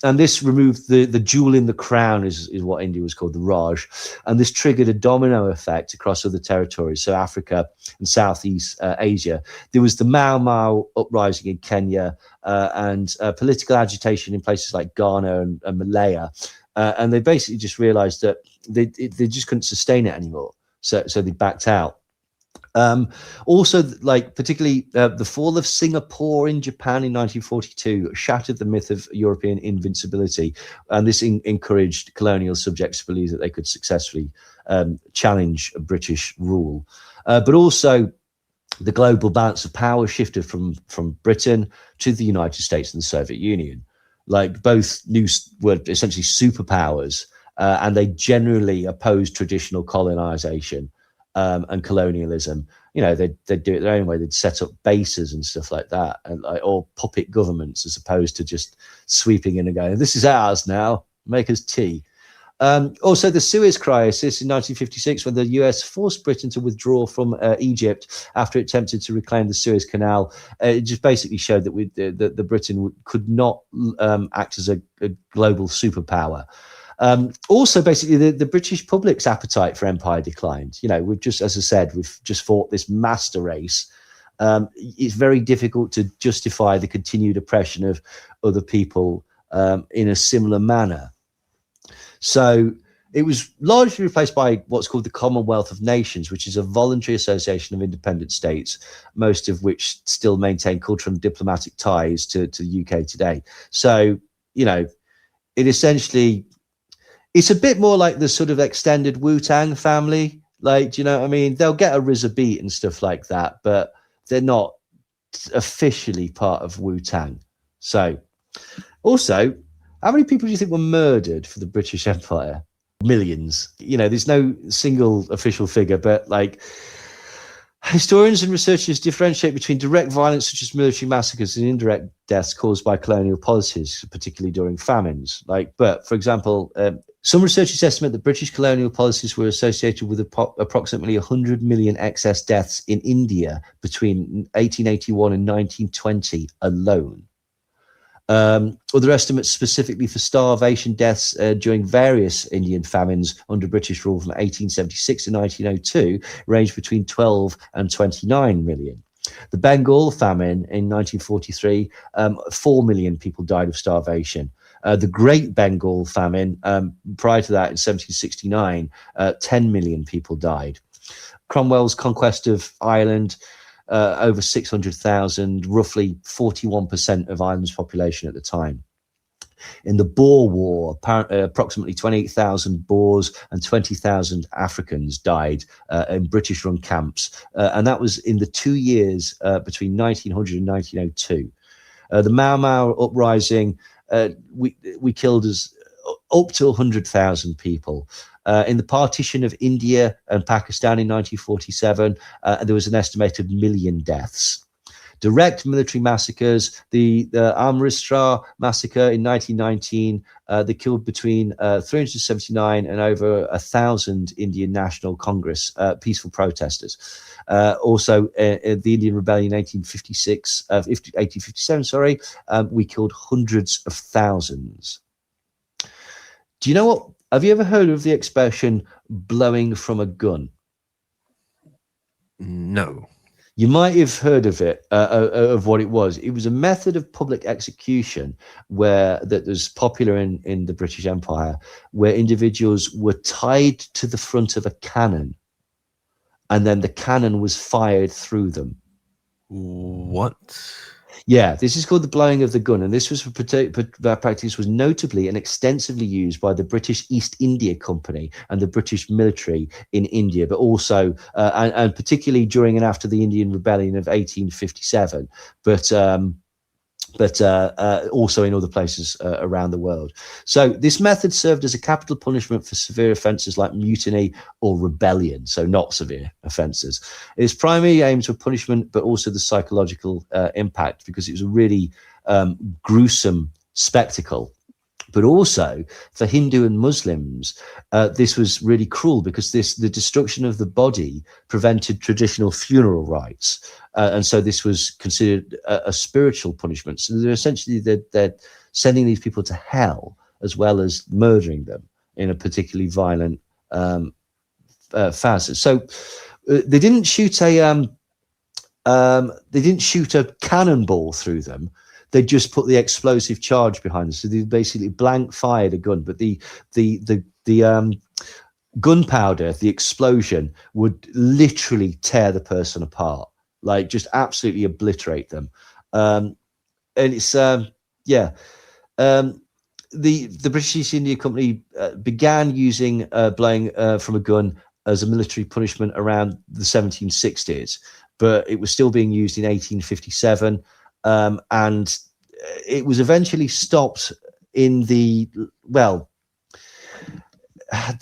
And this removed the jewel in the crown, is what India was called, the Raj. And this triggered a domino effect across other territories, so Africa and Southeast Asia. There was the Mau Mau uprising in Kenya, and political agitation in places like Ghana and Malaya. And they basically just realized that they just couldn't sustain it anymore. So they backed out. Also, like, particularly the fall of Singapore in Japan in 1942 shattered the myth of European invincibility, and this encouraged colonial subjects to believe that they could successfully challenge British rule. But also, the global balance of power shifted from Britain to the United States and the Soviet Union. Like, both were essentially superpowers, and they generally opposed traditional colonization and colonialism. You know, they'd do it their own way. They'd set up bases and stuff like that, and or puppet governments, as opposed to just sweeping in and going, "This is ours now. Make us tea." Also, the Suez Crisis in 1956, when the US forced Britain to withdraw from Egypt after it attempted to reclaim the Suez Canal. It just basically showed that the Britain could not act as a global superpower. Also, basically, the British public's appetite for empire declined. You know, we've just, as I said, we've just fought this master race. It's very difficult to justify the continued oppression of other people in a similar manner. So it was largely replaced by what's called the Commonwealth of Nations, which is a voluntary association of independent states, most of which still maintain cultural and diplomatic ties to the UK today. So, you know, it essentially, it's a bit more like the sort of extended Wu-Tang family. Like, do you know what I mean? They'll get a RZA beat and stuff like that, but they're not officially part of Wu-Tang. So, also, how many people do you think were murdered for the British Empire? Millions. You know, there's no single official figure, but like, historians and researchers differentiate between direct violence, such as military massacres, and indirect deaths caused by colonial policies, particularly during famines. Like, but for example, some researchers estimate that British colonial policies were associated with approximately 100 million excess deaths in India between 1881 and 1920 alone. Other estimates specifically for starvation deaths during various Indian famines under British rule from 1876 to 1902 ranged between 12 and 29 million. The Bengal famine in 1943, 4 million people died of starvation. The Great Bengal famine, prior to that in 1769, 10 million people died. Cromwell's conquest of Ireland, over 600,000, roughly 41% of Ireland's population at the time. In the Boer War, approximately 28,000 Boers and 20,000 Africans died in British-run camps, and that was in the 2 years between 1900 and 1902. The Mau Mau uprising, we killed up to 100,000 people. In the partition of India and Pakistan in 1947, there was an estimated 1 million deaths. Direct military massacres, the Amritsar massacre in 1919, they killed between 379 and over 1,000 Indian National Congress peaceful protesters. Also, the Indian Rebellion in 1857, we killed hundreds of thousands. Do you know what? Have you ever heard of the expression blowing from a gun? No. You might have heard of it, of what it was. It was a method of public execution that was popular in the British Empire, where individuals were tied to the front of a cannon, and then the cannon was fired through them. What? Yeah, this is called the blowing of the gun, and this was that practice was notably and extensively used by the British East India Company and the British military in India, but also and particularly during and after the Indian Rebellion of 1857. But also in other places around the world. So this method served as a capital punishment for severe offences like mutiny or rebellion, so not severe offences. Its primary aims were punishment, but also the psychological impact, because it was a really gruesome spectacle. But also for Hindu and Muslims, this was really cruel, because the destruction of the body prevented traditional funeral rites. And so this was considered a spiritual punishment. So they're essentially they're sending these people to hell as well as murdering them in a particularly violent fashion. So they didn't shoot a cannonball through them. They just put the explosive charge behind them. So they basically blank fired a gun, but the gunpowder, the explosion, would literally tear the person apart, like just absolutely obliterate them. And it's the British East India Company began using blowing from a gun as a military punishment around the 1760s, but it was still being used in 1857. And it was eventually stopped in there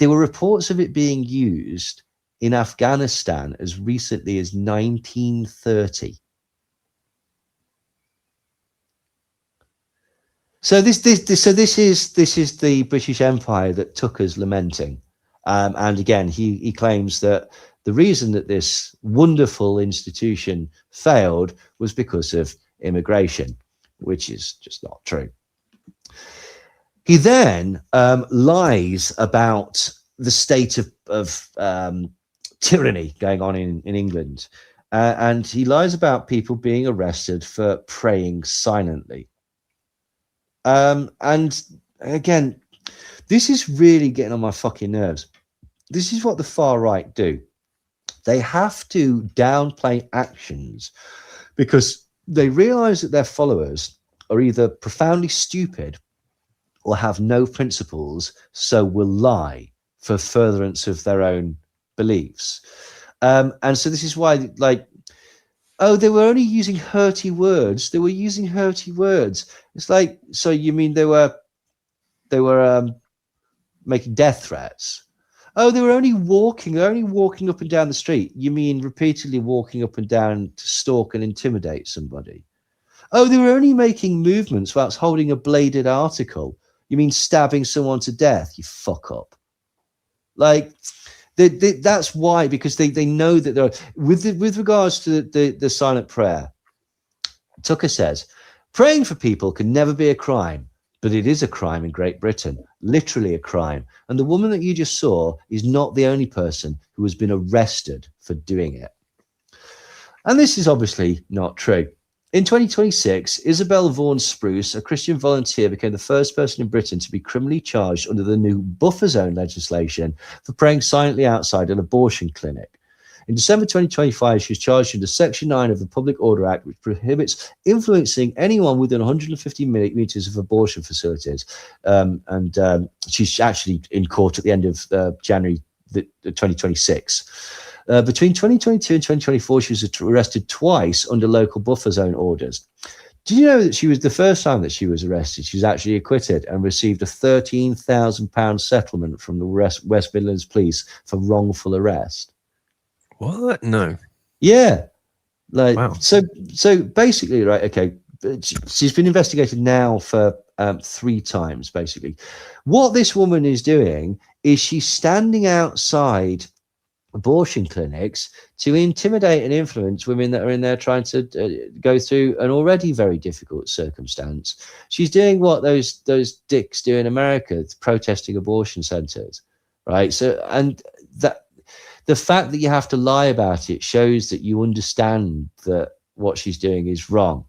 were reports of it being used in Afghanistan as recently as 1930. So this is the British Empire that Tucker's lamenting. And again, he claims that the reason that this wonderful institution failed was because of immigration, which is just not true. He then lies about the state of tyranny going on in England, and he lies about people being arrested for praying silently. And again, this is really getting on my fucking nerves. This is what the far right do. They have to downplay actions because they realize that their followers are either profoundly stupid or have no principles, so will lie for furtherance of their own beliefs. And so this is why, like, oh, they were only using hurty words. They were using hurty words. It's like, so you mean they were making death threats? Oh, they were only walking up and down the street. You mean repeatedly walking up and down to stalk and intimidate somebody? Oh, they were only making movements whilst holding a bladed article. You mean stabbing someone to death? You fuck up. Like, that's why, because they know that they're with regards to the silent prayer. Tucker says, praying for people can never be a crime, but it is a crime in Great Britain, literally a crime. And the woman that you just saw is not the only person who has been arrested for doing it. And this is obviously not true. In 2026, Isabel Vaughan Spruce, a Christian volunteer, became the first person in Britain to be criminally charged under the new buffer zone legislation for praying silently outside an abortion clinic. In December 2025, she was charged under Section 9 of the Public Order Act, which prohibits influencing anyone within 150 meters of abortion facilities. She's actually in court at the end of January 2026. Between 2022 and 2024, she was arrested twice under local buffer zone orders. Did you know that she was the first time that she was arrested? She was actually acquitted and received a £13,000 settlement from the West Midlands Police for wrongful arrest. What? No. Yeah. Like, wow. So basically, right, okay, she's been investigated now for 3 times, basically. What this woman is doing is she's standing outside abortion clinics to intimidate and influence women that are in there trying to go through an already very difficult circumstance. She's doing what those dicks do in America, protesting abortion centers, right? So, and that the fact that you have to lie about it shows that you understand that what she's doing is wrong.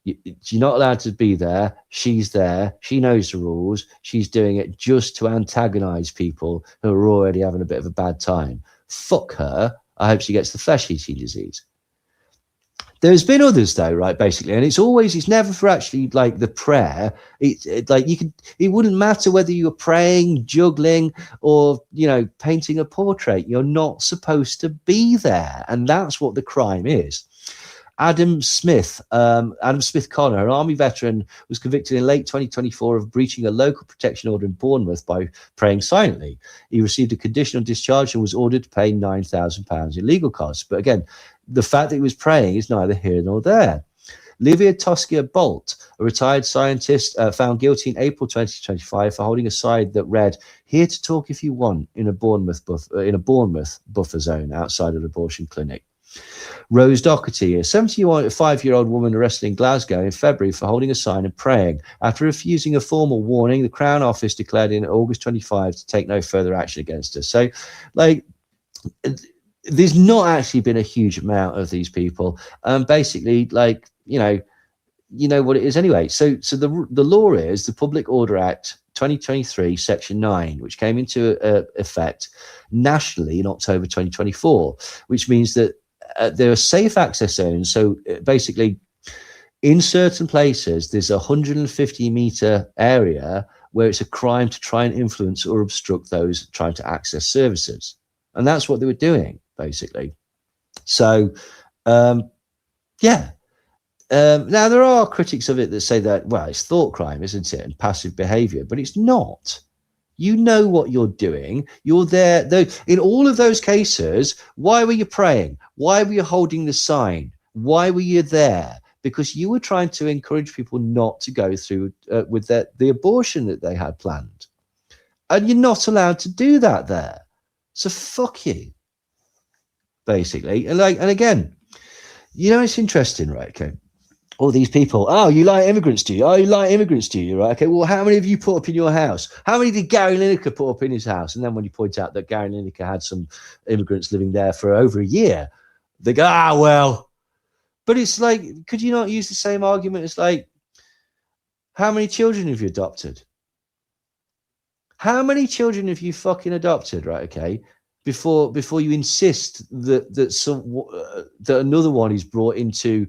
You're not allowed to be there. She's there. She knows the rules. She's doing it just to antagonize people who are already having a bit of a bad time. Fuck her. I hope she gets the flesh-eating disease. There's been others though, right? Basically, and it's never for actually like the prayer. It wouldn't matter whether you were praying, juggling, or painting a portrait. You're not supposed to be there, and that's what the crime is. Adam Smith Connor, an army veteran, was convicted in late 2024 of breaching a local protection order in Bournemouth by praying silently. He received a conditional discharge and was ordered to pay £9,000 in legal costs. But again, the fact that he was praying is neither here nor there. Livia Tosca-Bolt, a retired scientist, found guilty in April 2025 for holding a sign that read, "Here to talk if you want," in a Bournemouth buffer zone outside an abortion clinic. Rose Doherty, a 75-year-old woman arrested in Glasgow in February for holding a sign and praying. After refusing a formal warning, the Crown Office declared in August 25 to take no further action against her. So, there's not actually been a huge amount of these people. Basically, you know what it is anyway. So the law is the Public Order Act 2023, Section 9, which came into effect nationally in October 2024, which means that there are safe access zones. So basically, in certain places, there's a 150-meter area where it's a crime to try and influence or obstruct those trying to access services. And that's what they were doing, basically. So, yeah. Now, there are critics of it that say that, well, it's thought crime, isn't it? And passive behavior, but it's not. You know what you're doing. You're there. In all of those cases, why were you praying? Why were you holding the sign? Why were you there? Because you were trying to encourage people not to go through with the abortion that they had planned. And you're not allowed to do that there. So fuck you, basically. And again, it's interesting, right? Okay. All these people, oh, you like immigrants, do you? Oh, you like immigrants, do you? Right? Okay, well, how many of you put up in your house? How many did Gary Lineker put up in his house? And then when you point out that Gary Lineker had some immigrants living there for over a year, they go, well. But it's like, could you not use the same argument as how many children have you adopted? How many children have you fucking adopted, right? Okay, before you insist that another one is brought into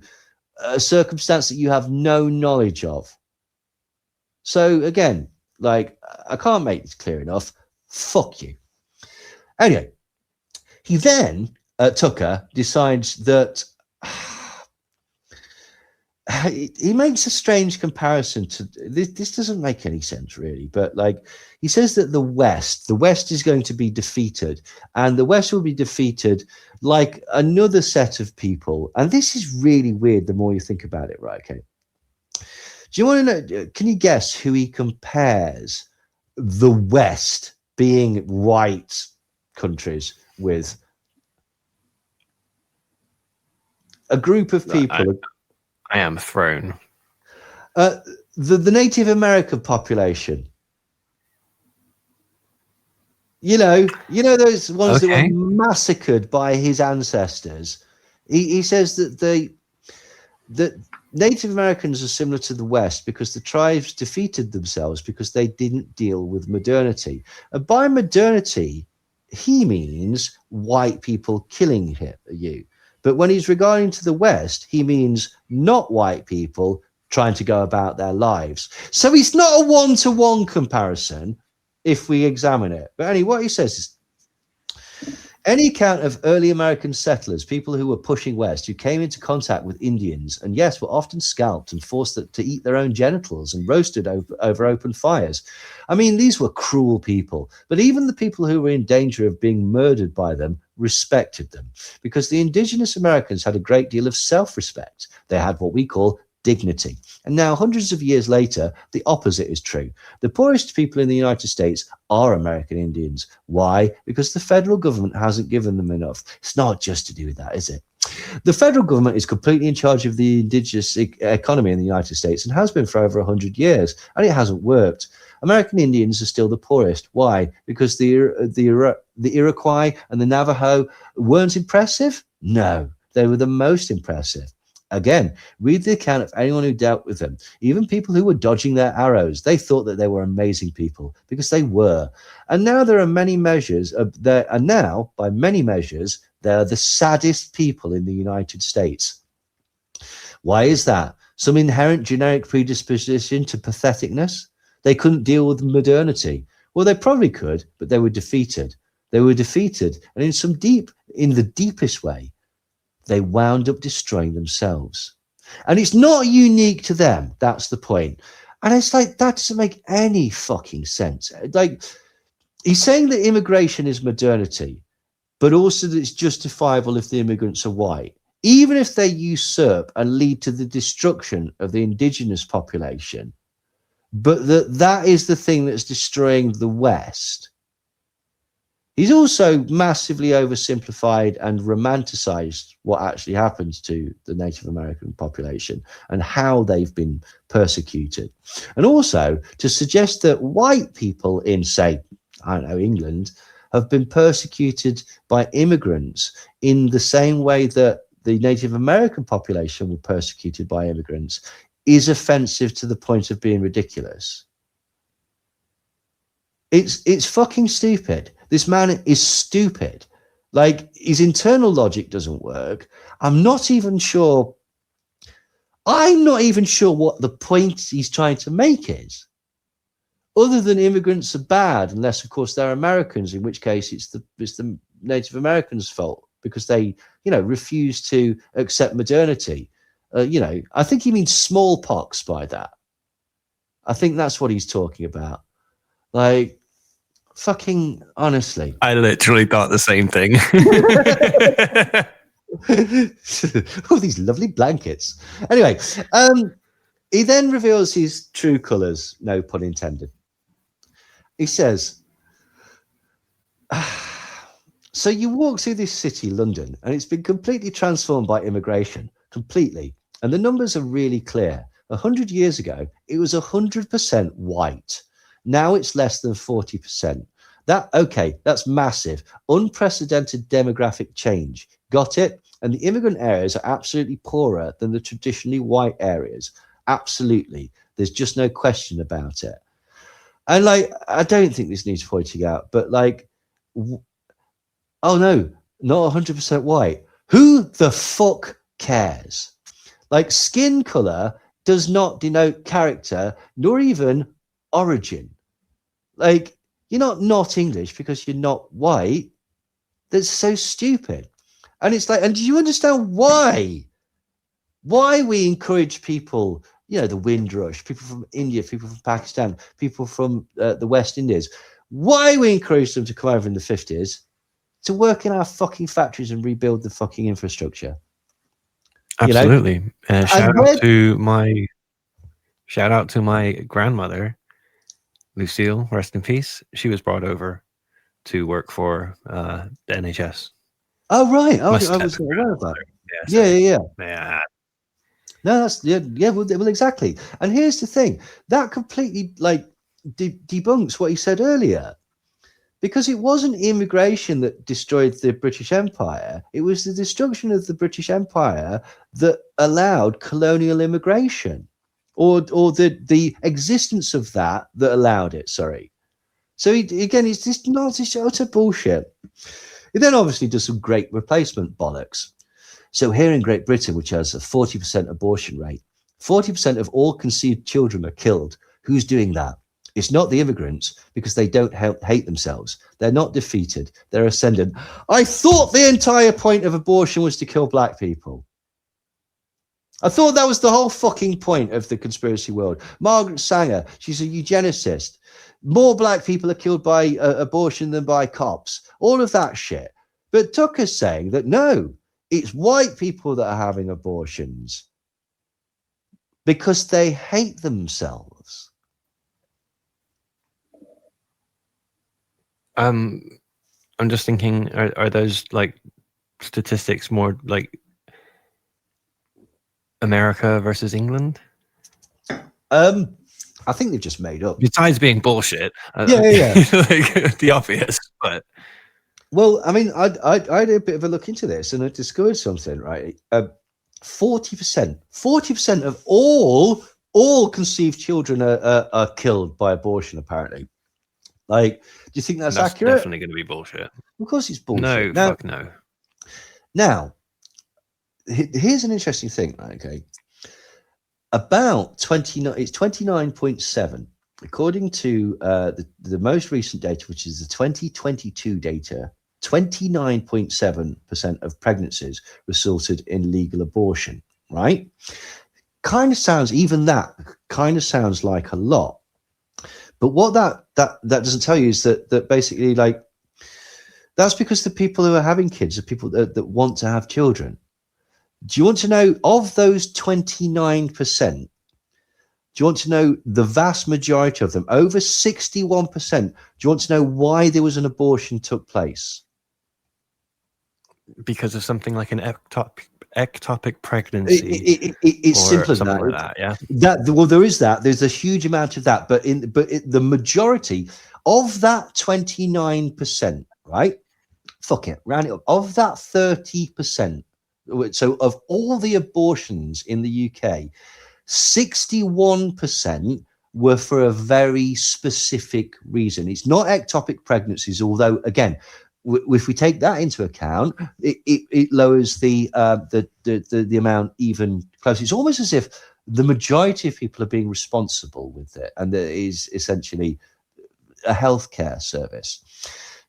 a circumstance that you have no knowledge of. So again, I can't make this clear enough. Fuck you. Anyway, he then, Tucker, decides that he makes a strange comparison to this. Doesn't make any sense really, but he says that the West is going to be defeated, and the West will be defeated like another set of people. And this is really weird the more you think about it, right? Okay. Do you want to know, can you guess who he compares the West being white countries with? A group of people. I am thrown. The Native American population. You know those ones that were massacred by his ancestors. He says that Native Americans are similar to the West because the tribes defeated themselves because they didn't deal with modernity. And by modernity, he means white people killing you. But when he's regarding to the West, he means not white people trying to go about their lives. So it's not a one-to-one comparison if we examine it. But anyway, what he says is, any account of early American settlers, people who were pushing west, who came into contact with Indians, and yes, were often scalped and forced to eat their own genitals and roasted over open fires. I mean, these were cruel people, but even the people who were in danger of being murdered by them respected them, because the indigenous Americans had a great deal of self-respect. They had what we call dignity. And now, hundreds of years later, the opposite is true. The poorest people in the United States are American Indians. Why? Because the federal government hasn't given them enough. It's not just to do with that, is it? The federal government is completely in charge of the indigenous economy in the United States and has been for over 100 years, and it hasn't worked. American Indians are still the poorest. Why? Because the Iroquois and the Navajo weren't impressive? No, they were the most impressive. Again, read the account of anyone who dealt with them, even people who were dodging their arrows. They thought that they were amazing people because they were. And now there are many measures by many measures, they're the saddest people in the United States. Why is that? Some inherent generic predisposition to patheticness? They couldn't deal with modernity. Well, they probably could, but they were defeated. They were defeated, and in the deepest way, they wound up destroying themselves. And it's not unique to them. That's the point. And it's like, that doesn't make any fucking sense. Like, he's saying that immigration is modernity, but also that it's justifiable if the immigrants are white, even if they usurp and lead to the destruction of the indigenous population. But that is the thing that's destroying the West. He's also massively oversimplified and romanticized what actually happens to the Native American population and how they've been persecuted. And also to suggest that white people in, say, I don't know, England, have been persecuted by immigrants in the same way that the Native American population were persecuted by immigrants is offensive to the point of being ridiculous. It's fucking stupid. This man is stupid. Like, his internal logic doesn't work. I'm not even sure what the point he's trying to make is. Other than immigrants are bad, unless of course they're Americans, in which case it's the Native Americans' fault because they, refuse to accept modernity. I think he means smallpox by that. I think that's what he's talking about. Like, fucking honestly. I literally thought the same thing. Oh, these lovely blankets. Anyway, he then reveals his true colours, no pun intended. He says, so you walk through this city, London, and it's been completely transformed by immigration, completely. And the numbers are really clear. 100 years ago, it was 100% white. Now it's less than 40%. That's massive, unprecedented demographic change. Got it? And the immigrant areas are absolutely poorer than the traditionally white areas. Absolutely. There's just no question about it. And like, I don't think this needs pointing out, but like, oh no, not 100% white. Who the fuck cares? Like, skin color does not denote character, nor even origin. Like, you're not English because you're not white. That's so stupid. And it's like, and do you understand why we encourage people, the Windrush, people from India, people from Pakistan, people from the West Indies, why we encourage them to come over in the 50s to work in our fucking factories and rebuild the fucking infrastructure? Absolutely. Shout out to my grandmother, Lucille, rest in peace. She was brought over to work for the NHS. Oh, right. I was aware of that. Yeah. No, that's well, exactly. And here's the thing, that completely debunks what he said earlier, because it wasn't immigration that destroyed the British Empire. It was the destruction of the British Empire that allowed colonial immigration, or the existence of that allowed it. Sorry. So it's just not this utter bullshit. He then obviously does some great replacement bollocks. So here in Great Britain, which has a 40% abortion rate, 40% of all conceived children are killed. Who's doing that? It's not the immigrants, because they don't hate themselves. They're not defeated. They're ascendant. I thought the entire point of abortion was to kill black people. I thought that was the whole fucking point of the conspiracy world. Margaret Sanger, she's a eugenicist. More black people are killed by abortion than by cops. All of that shit. But Tucker's saying that no, it's white people that are having abortions because they hate themselves. I'm just thinking, are those like statistics more like America versus England? I think they've just made up. Besides being bullshit. Yeah. Like the obvious, but. Well, I mean, I had a bit of a look into this, and I discovered something, right? 40% of all conceived children are killed by abortion, apparently. Like, do you think that's accurate? Definitely going to be bullshit. Of course it's bullshit. Fuck no. Now, here's an interesting thing, right? Okay. about 29. It's 29.7, according to the most recent data, which is the 2022 data. 29.7% of pregnancies resulted in legal abortion. Right? Kind of sounds, even that kind of sounds like a lot. But what that doesn't tell you is that basically, like, that's because the people who are having kids are people that want to have children. Do you want to know, of those 29%, do you want to know the vast majority of them, over 61%, do you want to know why there was an abortion took place? Because of something like an ectopic pregnancy. It's simple something than like that. Yeah. Well, there is that. There's a huge amount of that, but the majority of that 29%, right? Fuck it, round it up. Of that 30%, so of all the abortions in the UK, 61% were for a very specific reason. It's not ectopic pregnancies, although again, if we take that into account, it lowers the amount even closer. It's almost as if the majority of people are being responsible with it, and there is essentially a healthcare service.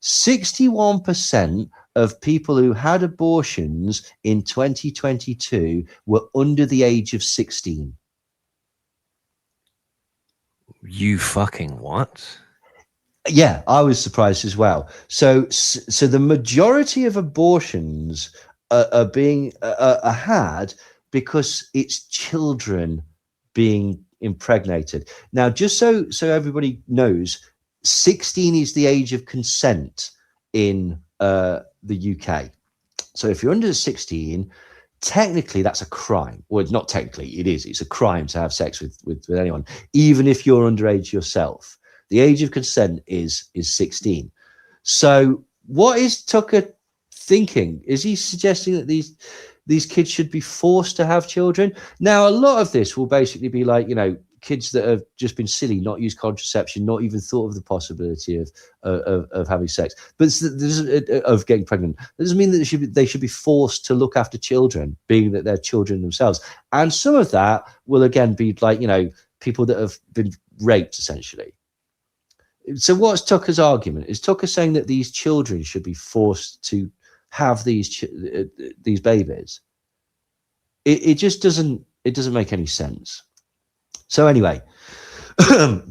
61% of people who had abortions in 2022 were under the age of 16. You fucking what? Yeah, I was surprised as well. So the majority of abortions are being had because it's children being impregnated. Now, just so everybody knows, 16 is the age of consent in the UK. So if you're under 16, technically that's a crime. Well, not technically, it is. It's a crime to have sex with anyone, even if you're underage yourself. The age of consent is 16. So what is Tucker thinking? Is he suggesting that these kids should be forced to have children? Now, a lot of this will basically be like, kids that have just been silly, not used contraception, not even thought of the possibility of having sex, but of getting pregnant. That doesn't mean that they should be forced to look after children, being that they're children themselves. And some of that will again be like, people that have been raped, essentially. So what's Tucker's argument? Is Tucker saying that these children should be forced to have these babies? It just doesn't make any sense. So anyway,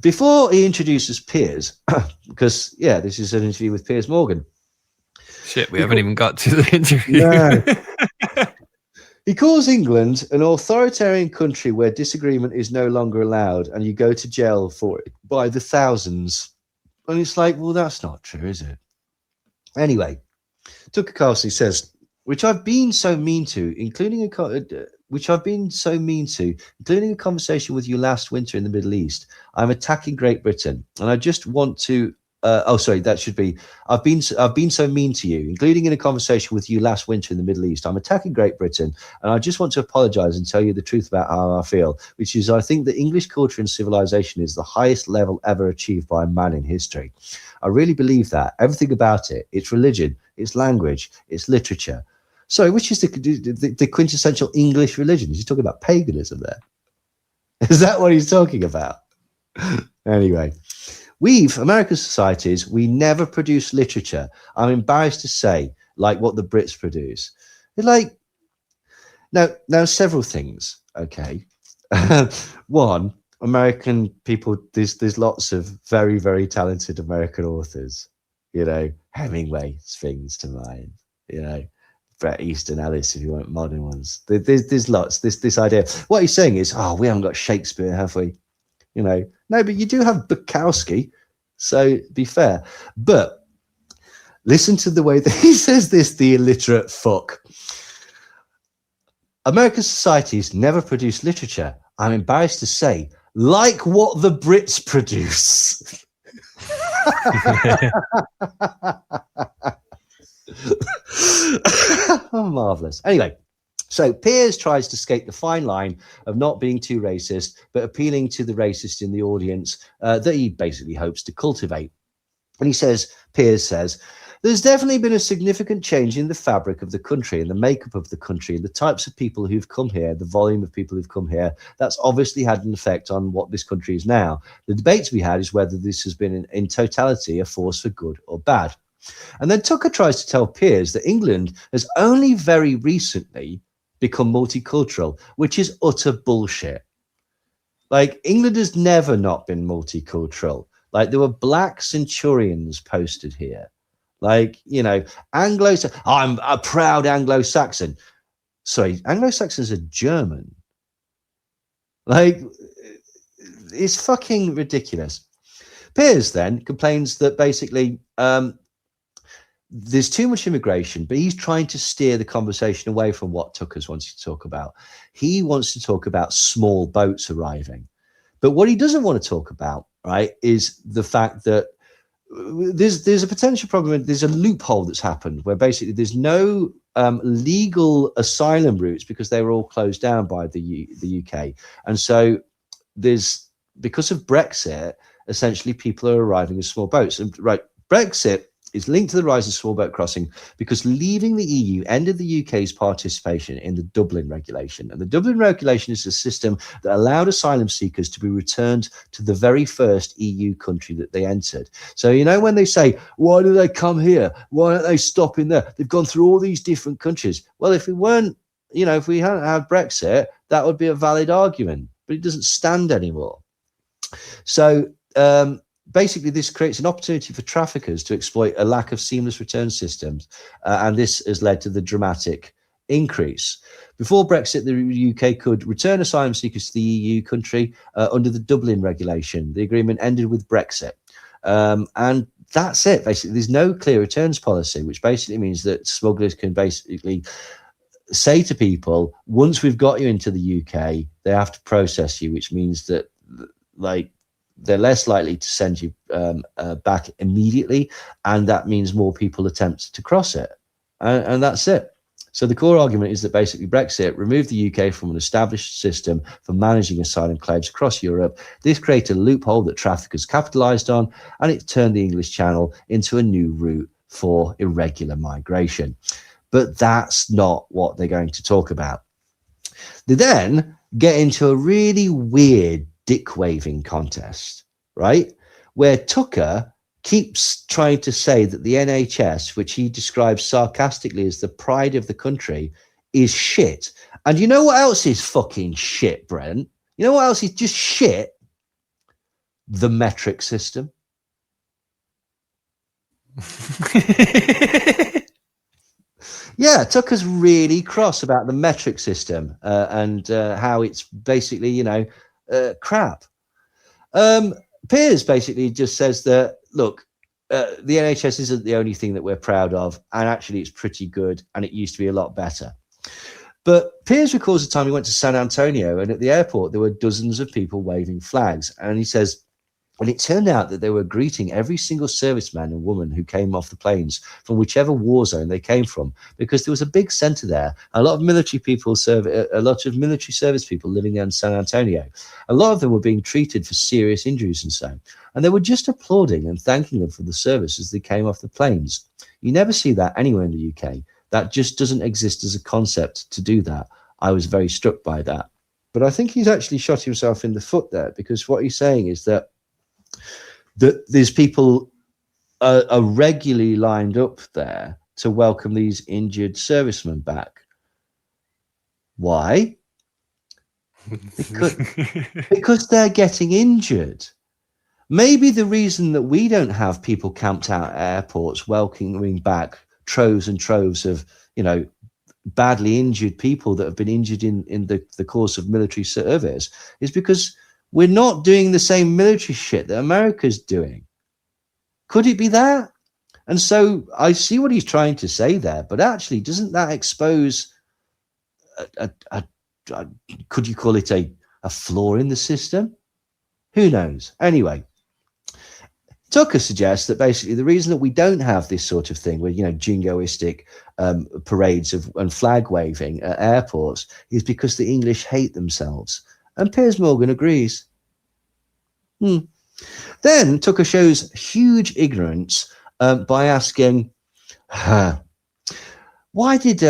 before he introduces Piers, because this is an interview with Piers Morgan. Shit, we haven't even got to the interview. No. He calls England an authoritarian country where disagreement is no longer allowed and you go to jail for it by the thousands. And it's like, well, that's not true, is it? Anyway, Tucker Carlson says, which I've been so mean to, including a conversation with you last winter in the Middle East. I'm attacking Great Britain, and I just want to. That should be. I've been so mean to you, including in a conversation with you last winter in the Middle East. I'm attacking Great Britain, and I just want to apologise and tell you the truth about how I feel, which is I think that English culture and civilization is the highest level ever achieved by a man in history. I really believe that. Everything about it. It's religion. It's language. It's literature. So, which is the quintessential English religion? Is he talking about paganism there? Is that what he's talking about? Anyway, American societies, we never produce literature. I'm embarrassed to say, like what the Brits produce. Like, now several things, okay? One, American people, there's lots of very, very talented American authors. Hemingway springs to mind, Bret Easton Ellis, if you want modern ones. There's lots. This idea. What he's saying is, we haven't got Shakespeare, have we? No, but you do have Bukowski. So be fair. But listen to the way that he says this, the illiterate fuck. American societies never produce literature. I'm embarrassed to say, like what the Brits produce. Marvelous. Anyway, so Piers tries to skate the fine line of not being too racist, but appealing to the racist in the audience that he basically hopes to cultivate. And he says, Piers says, there's definitely been a significant change in the fabric of the country and the makeup of the country and the types of people who've come here, the volume of people who've come here. That's obviously had an effect on what this country is now. The debate to be had is whether this has been in totality a force for good or bad. And then Tucker tries to tell Piers that England has only very recently become multicultural, which is utter bullshit. Like, England has never not been multicultural. Like, there were black centurions posted here. Like, you know, I'm a proud Anglo-Saxon. Sorry, Anglo-Saxons are German. Like, it's fucking ridiculous. Piers then complains that basically there's too much immigration, but he's trying to steer the conversation away from what Tucker's wanting to talk about. He wants to talk about small boats arriving. But what he doesn't want to talk about, right, is the fact that there's a potential problem. There's a loophole that's happened where basically there's no legal asylum routes because they were all closed down by the UK. And so because of Brexit, essentially people are arriving in small boats. And right, Brexit is linked to the rise of small boat crossing because leaving the EU ended the UK's participation in the Dublin regulation. And the Dublin regulation is a system that allowed asylum seekers to be returned to the very first EU country that they entered. So, you know, when they say, why do they come here? Why don't they stop in there? They've gone through all these different countries. Well, if we hadn't had Brexit, that would be a valid argument, but it doesn't stand anymore. So, basically, this creates an opportunity for traffickers to exploit a lack of seamless return systems, and this has led to the dramatic increase. Before Brexit, the UK could return asylum seekers to the EU country under the Dublin regulation. The agreement ended with Brexit. And that's it, basically. There's no clear returns policy, which basically means that smugglers can basically say to people, once we've got you into the UK, they have to process you, which means that, like, they're less likely to send you back immediately, and that means more people attempt to cross it, and that's it. So the core argument is that basically Brexit removed the UK from an established system for managing asylum claims across Europe. This created a loophole that traffickers capitalised on, and it turned the English Channel into a new route for irregular migration. But that's not what they're going to talk about. They then get into a really weird dick waving contest, right? Where Tucker keeps trying to say that the NHS, which he describes sarcastically as the pride of the country, is shit. And you know what else is fucking shit, Brent? You know what else is just shit? The metric system. Yeah, Tucker's really cross about the metric system and how it's basically, you know, crap. Piers basically just says that, look, the NHS isn't the only thing that we're proud of, and actually it's pretty good, and it used to be a lot better. But Piers recalls the time he went to San Antonio, and at the airport there were dozens of people waving flags, and he says, and it turned out that they were greeting every single serviceman and woman who came off the planes from whichever war zone they came from, because there was a big centre there. A lot of military service people living there in San Antonio. A lot of them were being treated for serious injuries and so. And they were just applauding and thanking them for the service as they came off the planes. You never see that anywhere in the UK. That just doesn't exist as a concept to do that. I was very struck by that. But I think he's actually shot himself in the foot there, because what he's saying is that these people are regularly lined up there to welcome these injured servicemen back. Why? Because they're getting injured. Maybe the reason that we don't have people camped out at airports welcoming back troves and troves of, you know, badly injured people that have been injured in the course of military service is because we're not doing the same military shit that America's doing. Could it be that? And so I see what he's trying to say there, but actually, doesn't that expose could you call it a flaw in the system? Who knows? Anyway, Tucker suggests that basically the reason that we don't have this sort of thing where, you know, jingoistic parades and flag waving at airports is because the English hate themselves. And Piers Morgan agrees. Then Tucker shows huge ignorance by asking, why did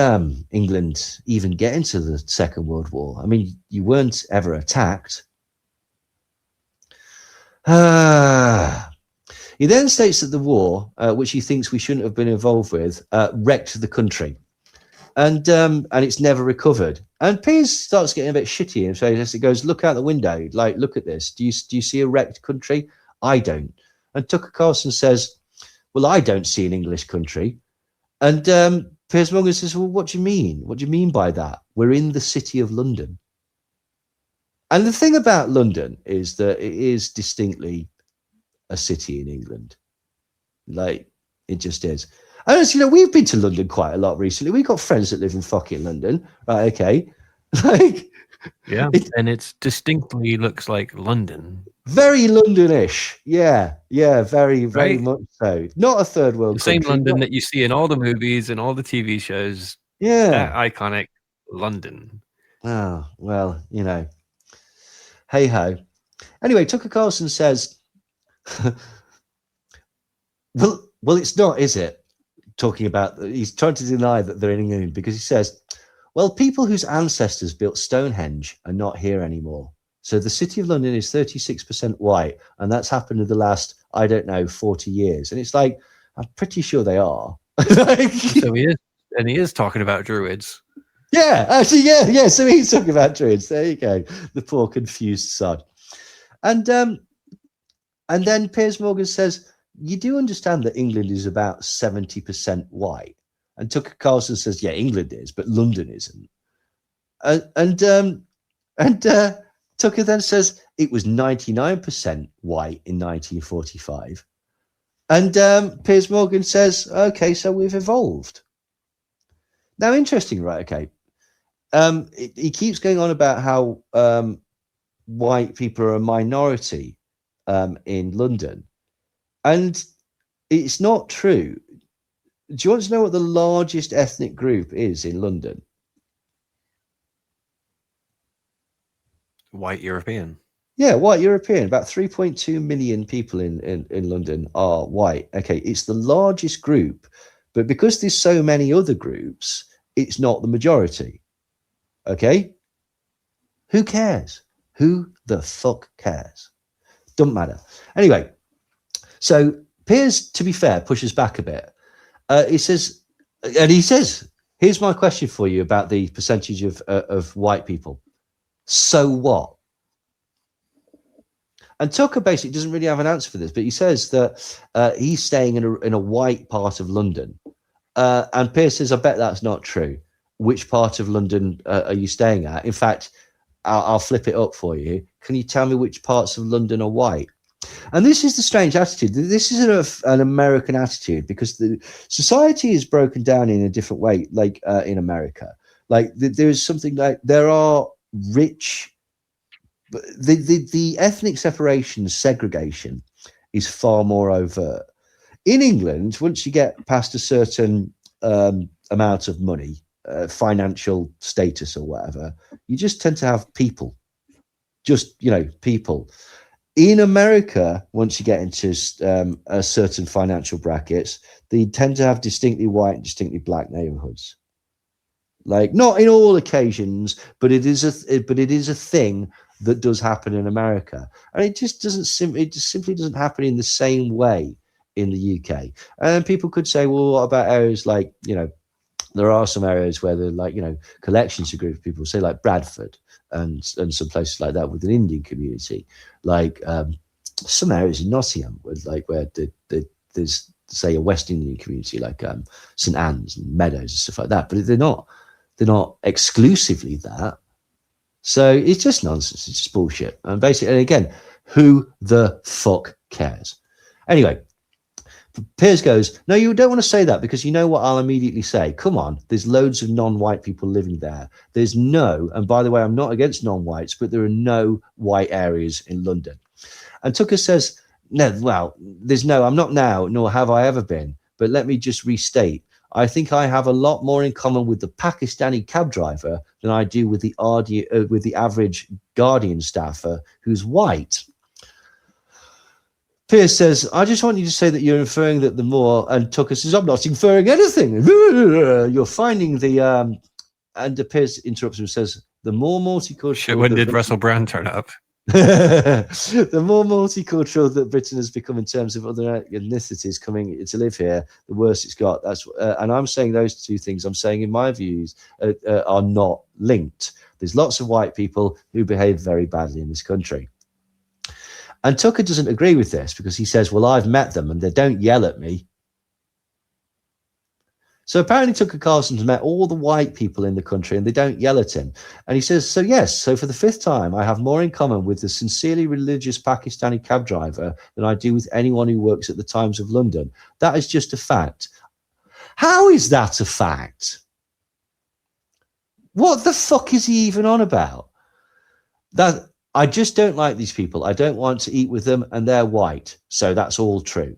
England even get into the Second World War? I mean, you weren't ever attacked. He then states that the war, which he thinks we shouldn't have been involved with, wrecked the country. And it's never recovered. And Piers starts getting a bit shitty and so he goes, look out the window, like, look at this. Do you see a wrecked country? I don't. And Tucker Carlson says, well, I don't see an English country. And Piers Morgan says, well, what do you mean? What do you mean by that? We're in the city of London. And the thing about London is that it is distinctly a city in England. Like, it just is. And as you know, we've been to London quite a lot recently. We've got friends that live in fucking London. Right, okay. Like, yeah, and it distinctly looks like London. Very Londonish. Yeah, very, very much so. Not a third world country. Same London not... that you see in all the movies and all the TV shows. Yeah. That iconic London. Oh, well, you know. Hey ho. Anyway, Tucker Carlson says, well, it's not, is it? Talking about, he's trying to deny that they're in England because he says, well, people whose ancestors built Stonehenge are not here anymore. So the city of London is 36% white, and that's happened in the last, I don't know, 40 years. And it's like, I'm pretty sure they are. So he is, and he is talking about Druids. Yeah, actually, yeah. So he's talking about Druids. There you go. The poor confused sod. And then Piers Morgan says, you do understand that England is about 70% white. And Tucker Carlson says, yeah, England is, but London isn't. And Tucker then says it was 99% white in 1945. And Piers Morgan says, okay, so we've evolved. Now, interesting, right? Okay. He keeps going on about how white people are a minority in London. And it's not true. Do you want to know what the largest ethnic group is in London? White European. Yeah, white European. About 3.2 million people in London are white. Okay, it's the largest group, but because there's so many other groups, it's not the majority. Okay? Who cares? Who the fuck cares? Doesn't matter. Anyway, so Piers, to be fair, pushes back a bit. He says, here's my question for you about the percentage of white people. So what? And Tucker basically doesn't really have an answer for this, but he says that he's staying in a white part of London. And Piers says, I bet that's not true. Which part of London are you staying at? In fact, I'll flip it up for you. Can you tell me which parts of London are white? And this is the strange attitude. This is an American attitude because the society is broken down in a different way, like in America. Like there's something like there are rich, but the ethnic separation, segregation is far more overt. In England, once you get past a certain amount of money, financial status or whatever, you just tend to have people, people. In America, once you get into a certain financial brackets, they tend to have distinctly white and distinctly black neighborhoods. Like, not in all occasions, but it is a thing that does happen in America, and it just simply doesn't happen in the same way in the UK. And people could say, well, what about areas like, there are some areas where they're like, collections of group of people, say like Bradford and some places like that with an Indian community, like some areas in Nottingham where there's say a West Indian community like St Anne's and Meadows and stuff like that, but they're not exclusively that. So it's just nonsense. It's just bullshit. And basically, and again, who the fuck cares? Anyway, Piers goes, no, you don't want to say that because you know what I'll immediately say. Come on, there's loads of non-white people living there. And by the way, I'm not against non-whites, but there are no white areas in London. And Tucker says, I'm not now, nor have I ever been. But let me just restate. I think I have a lot more in common with the Pakistani cab driver than I do with the average Guardian staffer who's white. Piers says, I just want you to say that you're inferring that the more, and Tucker says, I'm not inferring anything. You're finding the, and Piers interrupts him and says, the more multicultural... Shit, when did Russell Brand turn up? The more multicultural that Britain has become in terms of other ethnicities coming to live here, the worse it's got. That's and I'm saying those two things. I'm saying, in my views, are not linked. There's lots of white people who behave very badly in this country. And Tucker doesn't agree with this because he says, well, I've met them and they don't yell at me. So apparently Tucker Carlson's met all the white people in the country and they don't yell at him. And he says, so yes, so for the fifth time, I have more in common with the sincerely religious Pakistani cab driver than I do with anyone who works at the Times of London. That is just a fact. How is that a fact? What the fuck is he even on about? That I just don't like these people. I don't want to eat with them and they're white. So that's all true.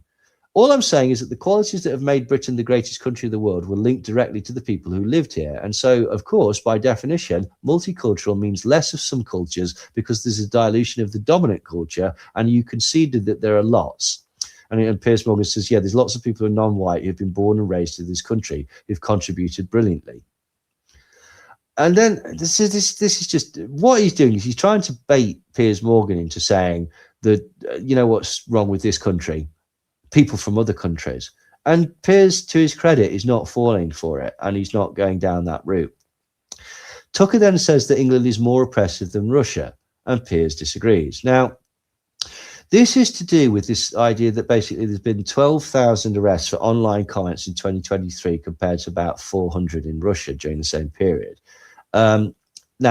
All I'm saying is that the qualities that have made Britain the greatest country in the world were linked directly to the people who lived here. And so, of course, by definition, multicultural means less of some cultures because there's a dilution of the dominant culture, and you conceded that there are lots. And Piers Morgan says, yeah, there's lots of people who are non-white who've been born and raised in this country who've contributed brilliantly. And then this is just what he's doing is he's trying to bait Piers Morgan into saying that, you know, what's wrong with this country? People from other countries. And Piers, to his credit, is not falling for it, and he's not going down that route. Tucker then says that England is more oppressive than Russia, and Piers disagrees. Now, this is to do with this idea that basically there's been 12,000 arrests for online comments in 2023 compared to about 400 in Russia during the same period. Now,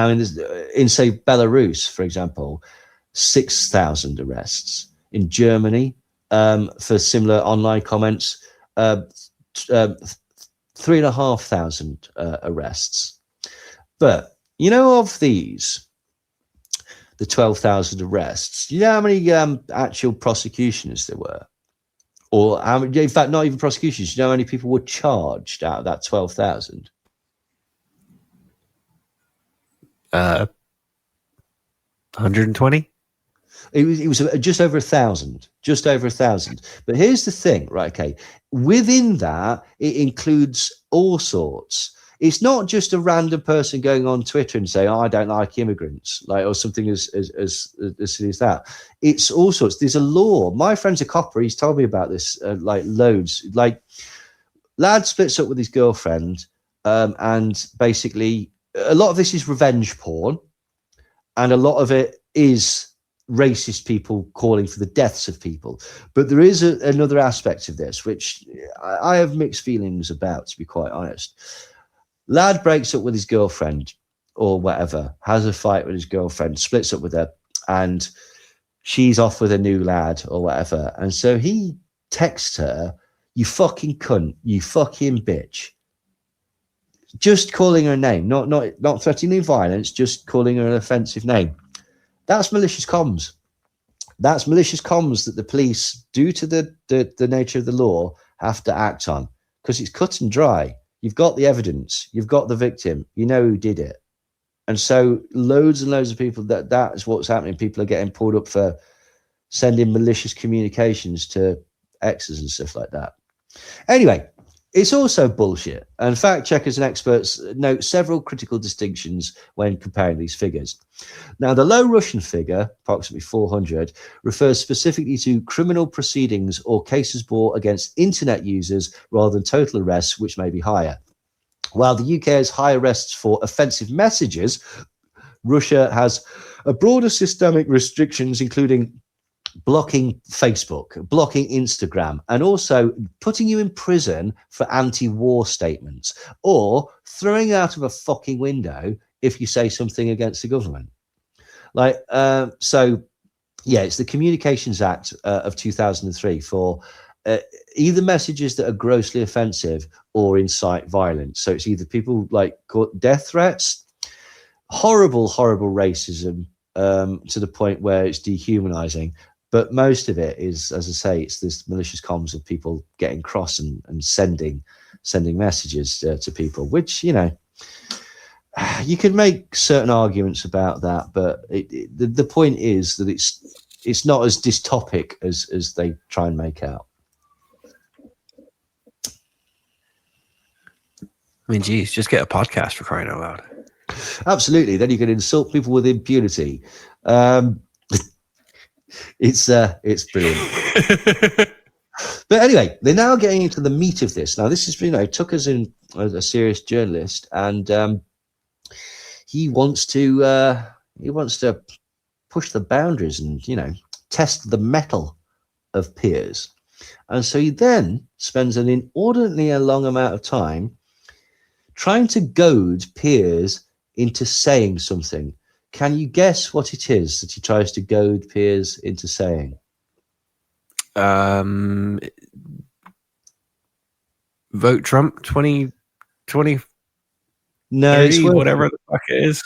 in say, Belarus, for example, 6,000 arrests. In Germany, for similar online comments, 3,500 arrests. But, you know, of these, the 12,000 arrests, you know how many actual prosecutions there were? Or how many, in fact, not even prosecutions, you know how many people were charged out of that 12,000? 120? It was just over 1,000, But here's the thing, right? Okay. Within that, it includes all sorts. It's not just a random person going on Twitter and saying, oh, I don't like immigrants, like, or something as silly as that. It's all sorts. There's a law. My friend's a copper. He's told me about this, like loads. Like, lad splits up with his girlfriend, and basically a lot of this is revenge porn, and a lot of it is racist people calling for the deaths of people. But there is another aspect of this, which I have mixed feelings about, to be quite honest. Lad breaks up with his girlfriend or whatever, has a fight with his girlfriend, splits up with her, and she's off with a new lad or whatever. And so he texts her, you fucking cunt, you fucking bitch. Just calling her a name, not threatening violence, just calling her an offensive name. That's malicious comms. That's malicious comms that the police, due to the nature of the law, have to act on, because it's cut and dry. You've got the evidence. You've got the victim. You know who did it. And so loads and loads of people, that's what's happening. People are getting pulled up for sending malicious communications to exes and stuff like that. Anyway, it's also bullshit. And fact checkers and experts note several critical distinctions when comparing these figures. Now, the low Russian figure, approximately 400, refers specifically to criminal proceedings or cases brought against internet users rather than total arrests, which may be higher. While the UK has high arrests for offensive messages, Russia has a broader systemic restrictions, including blocking Facebook, blocking Instagram, and also putting you in prison for anti-war statements or throwing you out of a fucking window if you say something against the government. Like, so, yeah, it's the Communications Act of 2003 for either messages that are grossly offensive or incite violence. So it's either people like death threats, horrible racism to the point where it's dehumanizing. But most of it is, as I say, it's this malicious comms of people getting cross and sending messages to people, which, you know, you can make certain arguments about that. But the point is that it's not as dystopic as they try and make out. I mean, geez, just get a podcast for crying out loud. Absolutely. Then you can insult people with impunity. It's brilliant. But anyway, they're now getting into the meat of this. Now, this is, Tucker's in a serious journalist, and he wants to push the boundaries and test the mettle of peers. And so he then spends an inordinately long amount of time trying to goad peers into saying something. Can you guess what it is that he tries to goad peers into saying? Vote Trump 2020. No, 30, whatever the fuck it is.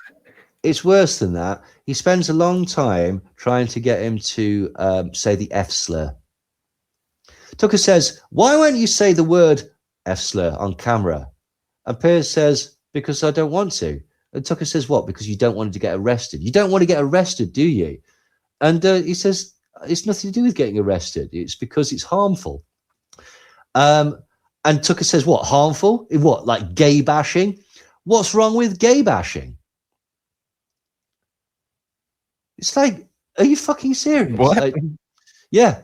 It's worse than that. He spends a long time trying to get him to say the F slur. Tucker says, "Why won't you say the word F slur on camera?" And Piers says, "Because I don't want to." And Tucker says, "What? Because you don't want to get arrested? You don't want to get arrested, do you?" And he says, "It's nothing to do with getting arrested. It's because it's harmful." And Tucker says, "What, harmful? What, like gay bashing? What's wrong with gay bashing?" It's like, are you fucking serious? What? Like, yeah.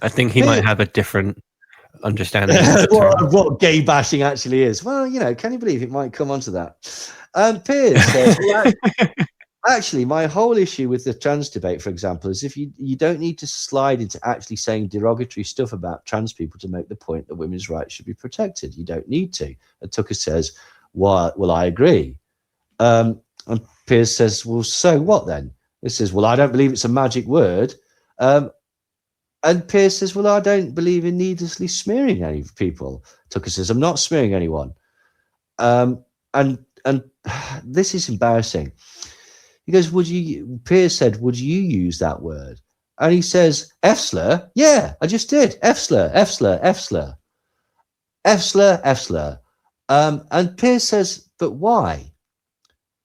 I think he might have a different understanding of what gay bashing actually is. Well, can you believe it might come onto that? Piers says, well, actually, my whole issue with the trans debate, for example, is if you don't need to slide into actually saying derogatory stuff about trans people to make the point that women's rights should be protected. You don't need to. And Tucker says, well, I agree. And Piers says, well, so what then? He says, well, I don't believe it's a magic word. And Piers says, well, I don't believe in needlessly smearing any people. Tucker says, I'm not smearing anyone. And this is embarrassing. He goes, Piers said, would you use that word? And he says, F slur? Yeah, I just did. F slur, F slur, F slur. F slur, F slur. And Piers says, but why?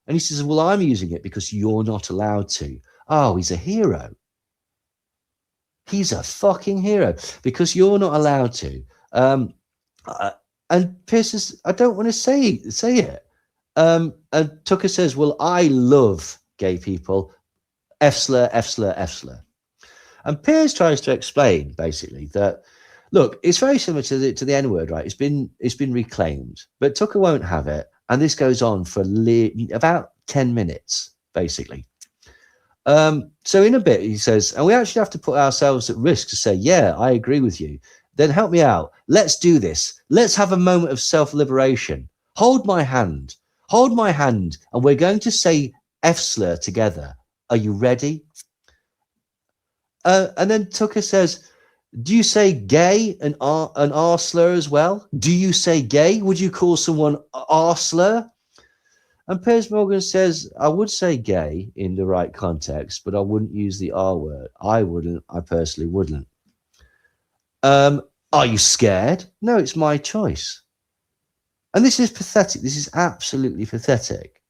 And he says, well, I'm using it because you're not allowed to. Oh, he's a hero. He's a fucking hero because you're not allowed to. And Piers says, I don't want to say it. And Tucker says, well, I love gay people. F slur, F slur, F slur. And Piers tries to explain basically that, look, it's very similar to the N word, right? It's been reclaimed, but Tucker won't have it. And this goes on for about 10 minutes, basically. So in a bit, he says, and we actually have to put ourselves at risk to say, yeah, I agree with you. Then help me out. Let's do this. Let's have a moment of self-liberation. Hold my hand. Hold my hand. And we're going to say F slur together. Are you ready? And then Tucker says, do you say gay and R slur as well? Do you say gay? Would you call someone R slur? And Piers Morgan says, I would say gay in the right context, but I wouldn't use the R word. I personally wouldn't. Are you scared? No, it's my choice. And this is pathetic. This is absolutely pathetic.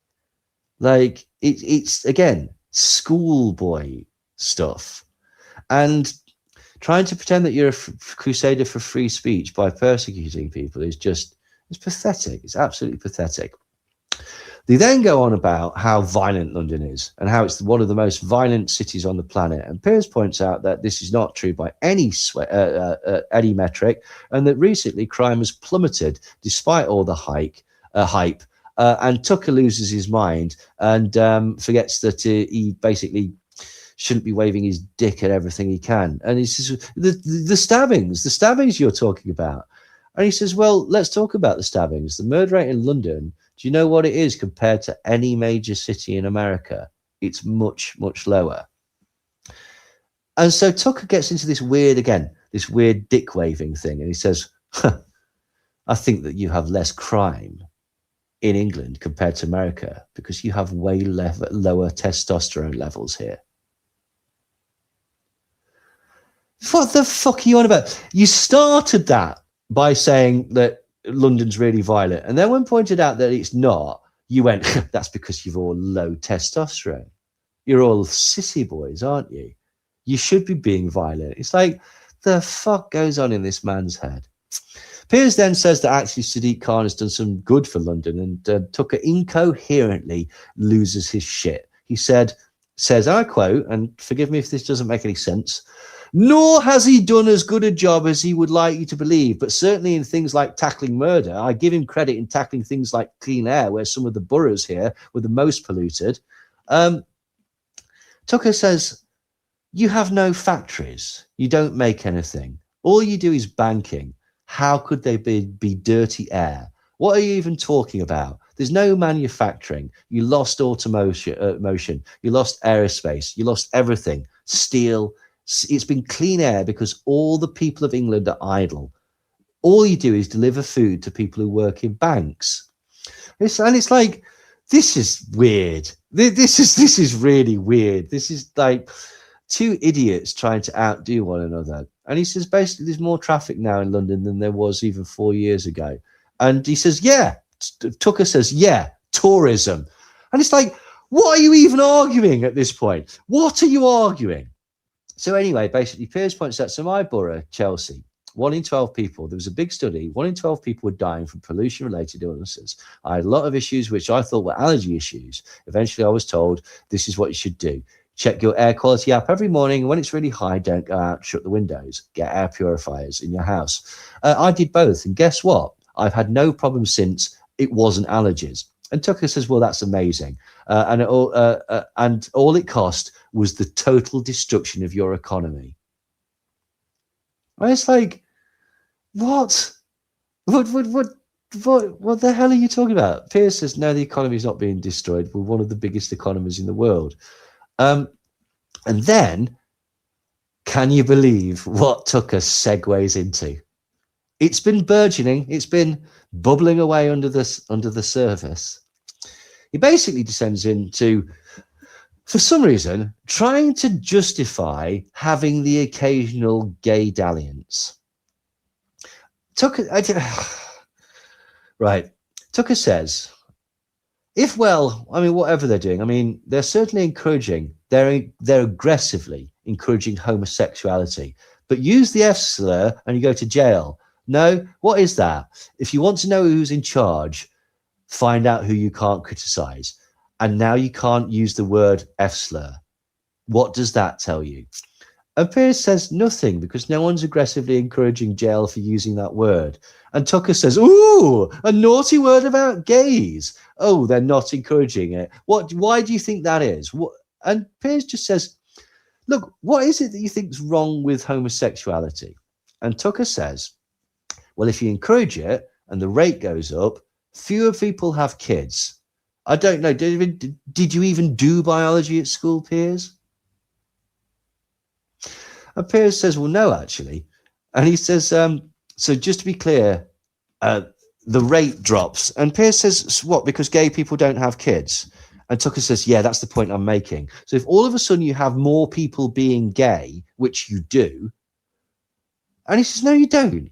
Like, it's again, schoolboy stuff. And trying to pretend that you're a crusader for free speech by persecuting people it's pathetic. It's absolutely pathetic. They then go on about how violent London is and how it's one of the most violent cities on the planet. And Piers points out that this is not true by any metric, and that recently crime has plummeted despite all the hype. And Tucker loses his mind and forgets that he basically shouldn't be waving his dick at everything he can. And he says, the stabbings you're talking about. And he says, well, let's talk about the stabbings. The murder rate in London, do you know what it is compared to any major city in America? It's much, much lower. And so Tucker gets into this weird dick waving thing. And he says, I think that you have less crime in England compared to America because you have way lower testosterone levels here. What the fuck are you on about? You started that by saying that London's really violent. And then when pointed out that it's not, you went, that's because you've all low testosterone. You're all sissy boys, aren't you? You should be being violent. It's like, the fuck goes on in this man's head? Piers then says that actually Sadiq Khan has done some good for London, and Tucker incoherently loses his shit. He says, I quote, and forgive me if this doesn't make any sense, "Nor has he done as good a job as he would like you to believe, but certainly in things like tackling murder. I give him credit in tackling things like clean air, where some of the boroughs here were the most polluted." Tucker says, you have no factories. You don't make anything. All you do is banking. How could they be dirty air? What are you even talking about? There's no manufacturing. You lost motion. You lost aerospace. You lost everything. Steel. It's been clean air because all the people of England are idle. All you do is deliver food to people who work in banks. It's like, this is weird. This is really weird. This is like two idiots trying to outdo one another. And he says, basically, there's more traffic now in London than there was even 4 years ago. And he says, yeah. Tucker says, yeah, tourism. And it's like, what are you even arguing at this point? What are you arguing? So anyway, basically, Piers points out, so my borough, Chelsea, 1 in 12 people, there was a big study, 1 in 12 people were dying from pollution-related illnesses. I had a lot of issues which I thought were allergy issues. Eventually, I was told, this is what you should do. Check your air quality app every morning. And when it's really high, don't go out, shut the windows, get air purifiers in your house. I did both. And guess what? I've had no problem since. It wasn't allergies. And Tucker says, well, that's amazing. And all it cost was the total destruction of your economy. And it's like, what? What the hell are you talking about? Piers says, no, the economy is not being destroyed. We're one of the biggest economies in the world. And then, can you believe what Tucker segues into? It's been burgeoning. It's been bubbling away under the surface. He basically descends into, for some reason, trying to justify having the occasional gay dalliance. Tucker says, whatever they're doing, they're certainly encouraging, they're aggressively encouraging homosexuality, but use the F slur and you go to jail. No, what is that? If you want to know who's in charge, find out who you can't criticize. And now you can't use the word F slur. What does that tell you? And Piers says nothing, because no one's aggressively encouraging jail for using that word. And Tucker says, ooh, a naughty word about gays. Oh, they're not encouraging it. Why do you think that is? And Piers just says, look, what is it that you think's wrong with homosexuality? And Tucker says, well, if you encourage it and the rate goes up, fewer people have kids. I don't know. Did you even do biology at school, Piers? And Piers says, well, no, actually. And he says, so just to be clear, the rate drops. And Piers says, what, because gay people don't have kids? And Tucker says, yeah, that's the point I'm making. So if all of a sudden you have more people being gay, which you do, and he says, no, you don't.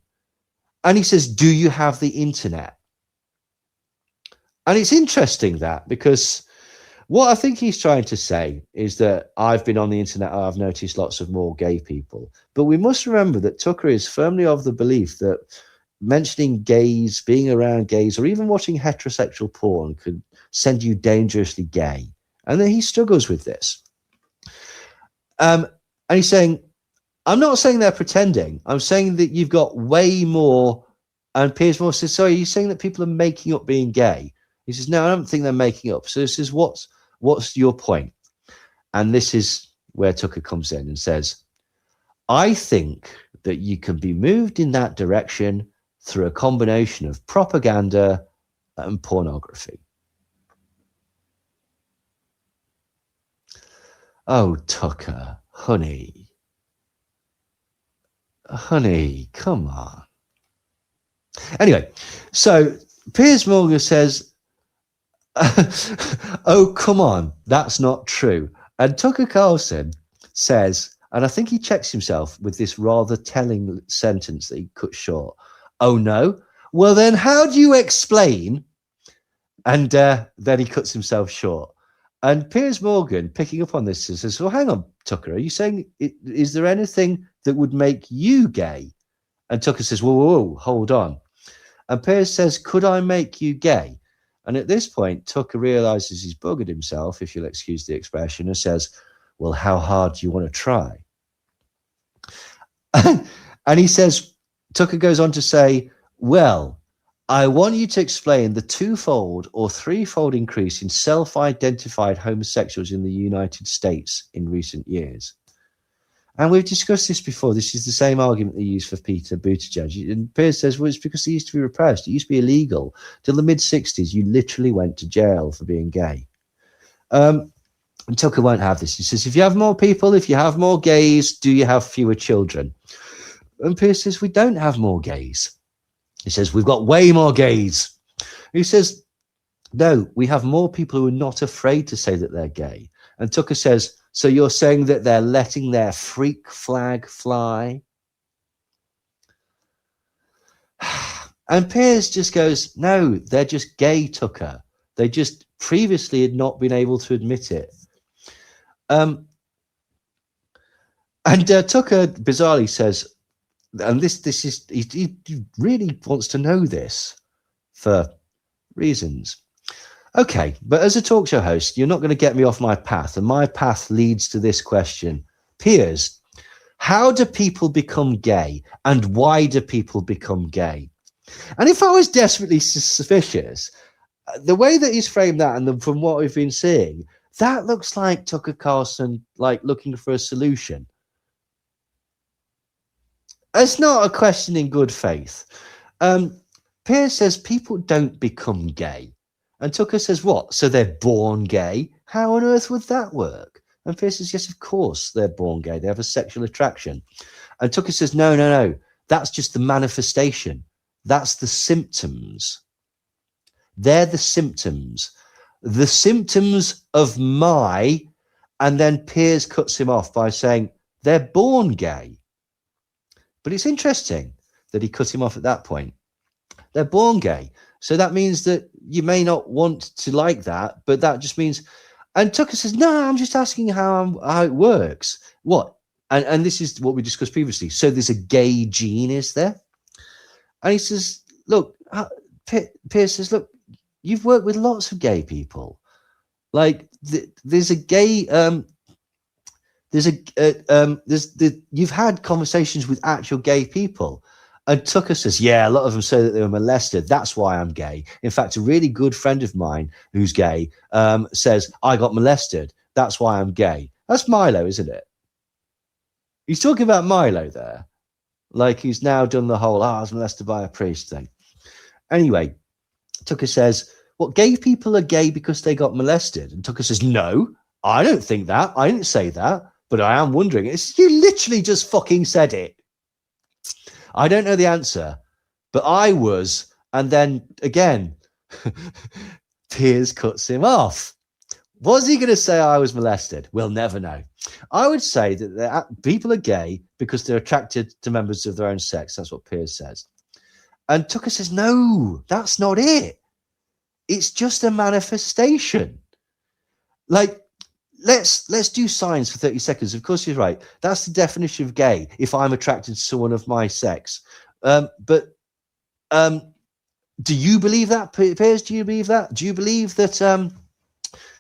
And he says, do you have the internet? And it's interesting that, because what I think he's trying to say is that I've been on the internet, I've noticed lots of more gay people. But we must remember that Tucker is firmly of the belief that mentioning gays, being around gays, or even watching heterosexual porn could send you dangerously gay. And then he struggles with this. And he's saying, I'm not saying they're pretending. I'm saying that you've got way more. And Piers Morgan says, sorry, you're saying that people are making up being gay? He says, no, I don't think they're making up. So he says, what's your point? And this is where Tucker comes in and says, I think that you can be moved in that direction through a combination of propaganda and pornography. Oh, Tucker, honey, come on. Anyway, so Piers Morgan says, oh, come on, that's not true. And Tucker Carlson says, and I think he checks himself with this rather telling sentence that he cut short. Oh, no? Well, then how do you explain? And then he cuts himself short. And Piers Morgan, picking up on this, says, well, hang on, Tucker, are you saying, is there anything that would make you gay? And Tucker says, whoa, hold on. And Piers says, could I make you gay? And at this point, Tucker realizes he's buggered himself, if you'll excuse the expression, and says, well, how hard do you want to try? And he says, Tucker goes on to say, well, I want you to explain the twofold or threefold increase in self-identified homosexuals in the United States in recent years. And we've discussed this before. This is the same argument they use for Peter Buttigieg. And Piers says, well, it's because he used to be repressed. It used to be illegal. Till the mid-60s, you literally went to jail for being gay. And Tucker won't have this. He says, if you have more people, if you have more gays, do you have fewer children? And Piers says, we don't have more gays. He says, we've got way more gays. He says, no, we have more people who are not afraid to say that they're gay. And Tucker says, so you're saying that they're letting their freak flag fly? And Piers just goes, no, they're just gay, Tucker. They just previously had not been able to admit it. And Tucker bizarrely says, and this is, he really wants to know this for reasons. Okay, but as a talk show host, you're not going to get me off my path, and my path leads to this question. Piers, how do people become gay, and why do people become gay? And if I was desperately suspicious, the way that he's framed that, and from what we've been seeing, that looks like Tucker Carlson, like looking for a solution. It's not a question in good faith. Piers says people don't become gay. And Tucker says, what? So they're born gay? How on earth would that work? And Piers says, yes, of course they're born gay. They have a sexual attraction. And Tucker says, no. That's just the manifestation. That's the symptoms. They're the symptoms. The symptoms of my, and then Piers cuts him off by saying, they're born gay. But it's interesting that he cut him off at that point. They're born gay. So that means that you may not want to like that, but that just means, and Tucker says, no, I'm just asking how it works. What? And this is what we discussed previously. So there's a gay gene, is there? And he says, look, Piers says, look, you've worked with lots of gay people. Like there's a gay, you've had conversations with actual gay people. And Tucker says, yeah, a lot of them say that they were molested. That's why I'm gay. In fact, a really good friend of mine who's gay says, I got molested. That's why I'm gay. That's Milo, isn't it? He's talking about Milo there. Like he's now done the whole, I was molested by a priest thing. Anyway, Tucker says, what, gay people are gay because they got molested? And Tucker says, no, I don't think that. I didn't say that. But I am wondering. You literally just fucking said it. I don't know the answer, but I was. And then again, Piers cuts him off. Was he going to say I was molested? We'll never know. I would say that people are gay because they're attracted to members of their own sex. That's what Piers says. And Tucker says, no, that's not it. It's just a manifestation. Like, let's do science for 30 seconds. Of course, you're right. That's the definition of gay, if I'm attracted to someone of my sex. But do you believe that, Piers? Do you believe that? Do you believe that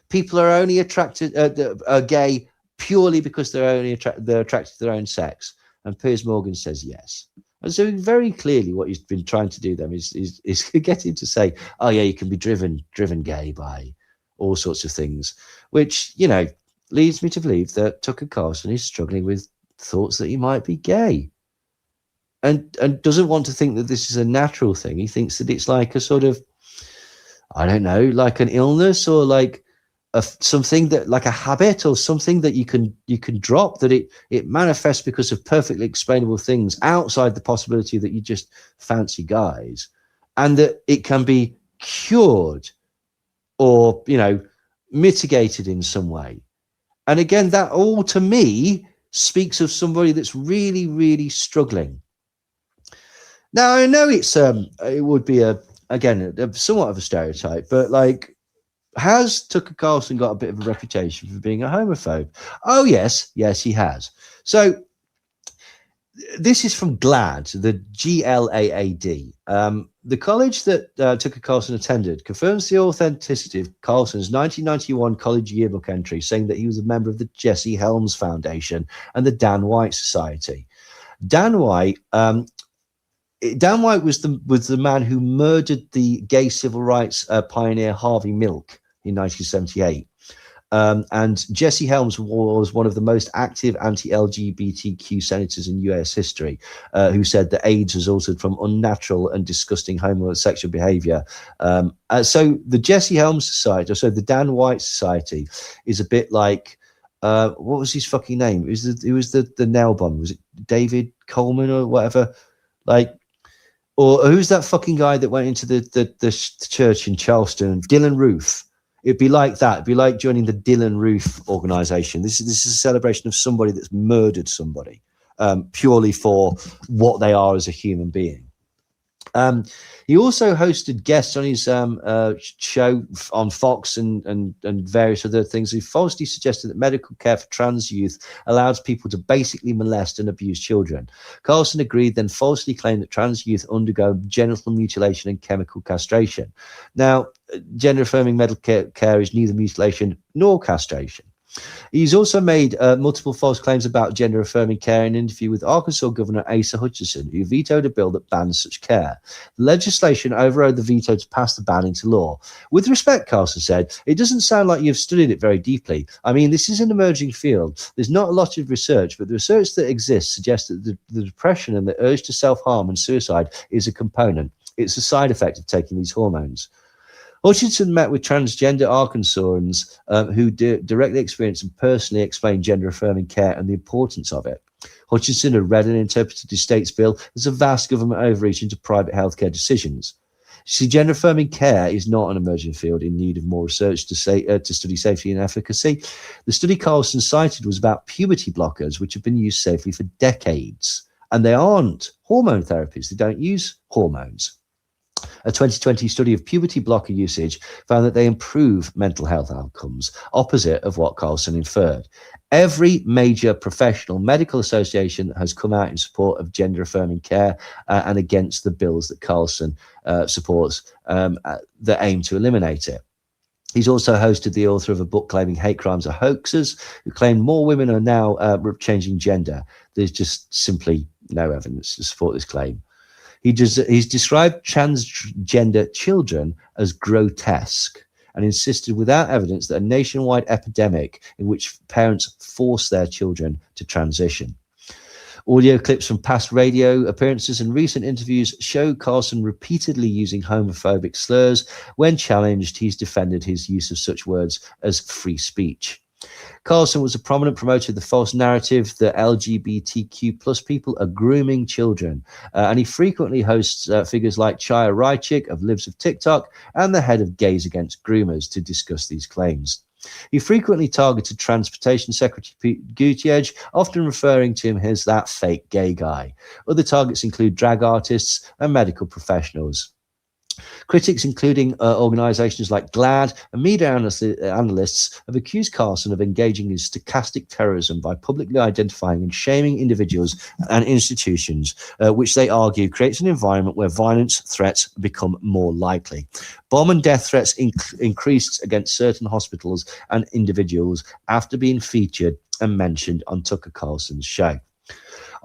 people are only attracted, are gay purely because they're attracted to their own sex? And Piers Morgan says yes. And so very clearly what he's been trying to do then is get him to say, oh yeah, you can be driven gay by all sorts of things, which, you know, leads me to believe that Tucker Carlson is struggling with thoughts that he might be gay and doesn't want to think that this is a natural thing. He thinks that it's like a sort of, I don't know, like an illness or like something that, like a habit or something that you can drop, that it manifests because of perfectly explainable things outside the possibility that you just fancy guys, and that it can be cured or, you know, mitigated in some way. And again, that all to me speaks of somebody that's really, really struggling. Now, I know it would be somewhat of a stereotype, but like, Has Tucker Carlson got a bit of a reputation for being a homophobe? Oh, yes, he has. So this is from GLAAD, the GLAAD. The college that Tucker Carlson attended confirms the authenticity of Carlson's 1991 college yearbook entry, saying that he was a member of the Jesse Helms Foundation and the Dan White Society. Dan White was the man who murdered the gay civil rights pioneer Harvey Milk in 1978. And Jesse Helms was one of the most active anti-LGBTQ senators in US history, who said that AIDS resulted from unnatural and disgusting homosexual behavior. So the Jesse Helms Society, so the Dan White Society, is a bit like, what was his fucking name? It was the nail bomb. Was it David Coleman or whatever? Like, or who's that fucking guy that went into the church in Charleston? Dylan Roof. It'd be like that. It'd be like joining the Dylan Roof organization. This is a celebration of somebody that's murdered somebody purely for what they are as a human being. He also hosted guests on his show on Fox and various other things. He falsely suggested that medical care for trans youth allows people to basically molest and abuse children. Carlson agreed, then falsely claimed that trans youth undergo genital mutilation and chemical castration. Now, gender-affirming medical care is neither mutilation nor castration. He's also made multiple false claims about gender-affirming care in an interview with Arkansas Governor Asa Hutchinson, who vetoed a bill that bans such care. The legislation overrode the veto to pass the ban into law. With respect, Carlson said, it doesn't sound like you've studied it very deeply. I mean, this is an emerging field. There's not a lot of research, but the research that exists suggests that the depression and the urge to self-harm and suicide is a component. It's a side effect of taking these hormones. Hutchinson met with transgender Arkansans who directly experienced and personally explained gender-affirming care and the importance of it. Hutchinson had read and interpreted the state's bill as a vast government overreach into private healthcare decisions. See, gender-affirming care is not an emerging field in need of more research to study safety and efficacy. The study Carlson cited was about puberty blockers, which have been used safely for decades. And they aren't hormone therapies. They don't use hormones. A 2020 study of puberty blocker usage found that they improve mental health outcomes, opposite of what Carlson inferred. Every major professional medical association has come out in support of gender-affirming care and against the bills that Carlson supports that aim to eliminate it. He's also hosted the author of a book claiming hate crimes are hoaxes, who claim more women are now changing gender. There's just simply no evidence to support this claim. He's described transgender children as grotesque and insisted without evidence that a nationwide epidemic in which parents force their children to transition. Audio clips from past radio appearances and recent interviews show Carlson repeatedly using homophobic slurs. When challenged, he's defended his use of such words as free speech. Carlson was a prominent promoter of the false narrative that LGBTQ plus people are grooming children, and he frequently hosts figures like Chaya Raichik of Lives of TikTok and the head of Gays Against Groomers to discuss these claims. He frequently targeted Transportation Secretary Pete Buttigieg, often referring to him as that fake gay guy. Other targets include drag artists and medical professionals. Critics, including organizations like GLAAD and media analysts, have accused Carlson of engaging in stochastic terrorism by publicly identifying and shaming individuals and institutions, which they argue creates an environment where violence threats become more likely. Bomb and death threats increased against certain hospitals and individuals after being featured and mentioned on Tucker Carlson's show.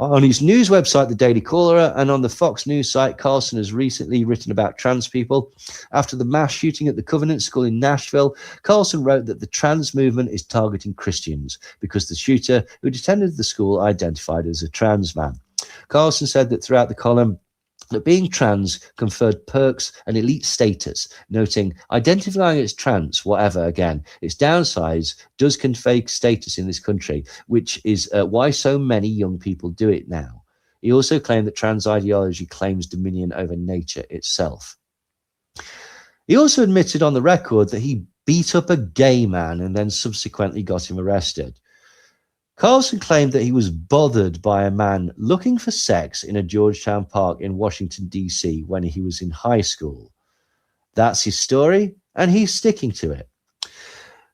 On his news website, The Daily Caller, and on the Fox News site, Carlson has recently written about trans people. After the mass shooting at the Covenant School in Nashville, Carlson wrote that the trans movement is targeting Christians because the shooter who attended the school identified as a trans man. Carlson said that throughout the column, that being trans conferred perks and elite status, noting identifying as trans, whatever, again, its downsides does convey status in this country, which is why so many young people do it now. He also claimed that trans ideology claims dominion over nature itself. He also admitted on the record that he beat up a gay man and then subsequently got him arrested. Carlson claimed that he was bothered by a man looking for sex in a Georgetown park in Washington, D.C. when he was in high school. That's his story, and he's sticking to it.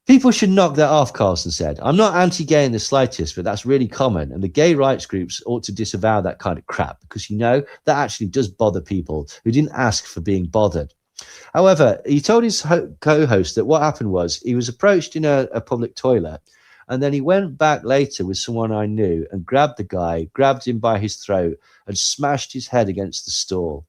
People should knock that off, Carlson said. I'm not anti-gay in the slightest, but that's really common. And the gay rights groups ought to disavow that kind of crap because, that actually does bother people who didn't ask for being bothered. However, he told his co-host that what happened was he was approached in a public toilet, and then he went back later with someone I knew and grabbed the guy, grabbed him by his throat and smashed his head against the stall.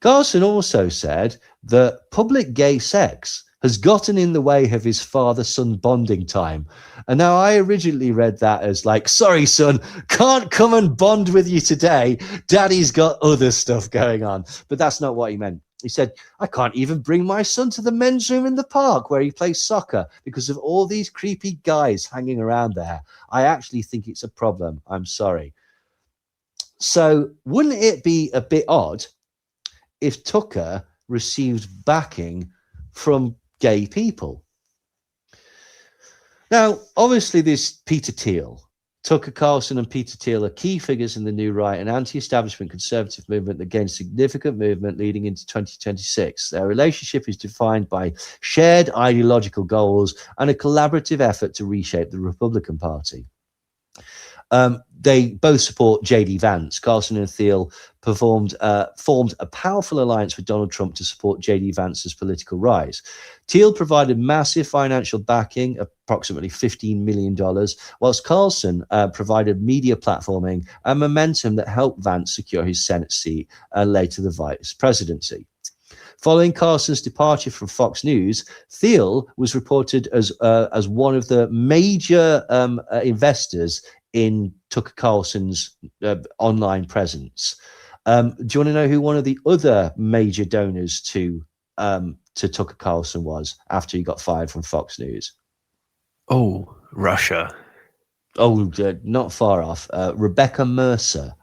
Carlson also said that public gay sex has gotten in the way of his father-son bonding time. And now I originally read that as like, sorry, son, can't come and bond with you today. Daddy's got other stuff going on. But that's not what he meant. He said, I can't even bring my son to the men's room in the park where he plays soccer because of all these creepy guys hanging around there. I actually think it's a problem. I'm sorry. So wouldn't it be a bit odd if Tucker received backing from gay people? Now, obviously, this Peter Thiel, Tucker Carlson and Peter Thiel are key figures in the new right and anti-establishment conservative movement that gained significant movement leading into 2026. Their relationship is defined by shared ideological goals and a collaborative effort to reshape the Republican Party. They both support J.D. Vance. Carlson and Thiel formed a powerful alliance with Donald Trump to support J.D. Vance's political rise. Thiel provided massive financial backing, approximately $15 million, whilst Carlson provided media platforming and momentum that helped Vance secure his Senate seat and later the vice presidency. Following Carlson's departure from Fox News, Thiel was reported as one of the major investors in Tucker Carlson's online presence. Do you want to know who one of the other major donors to Tucker Carlson was after he got fired from Fox News? Oh, Russia. Oh, not far off. Rebecca Mercer.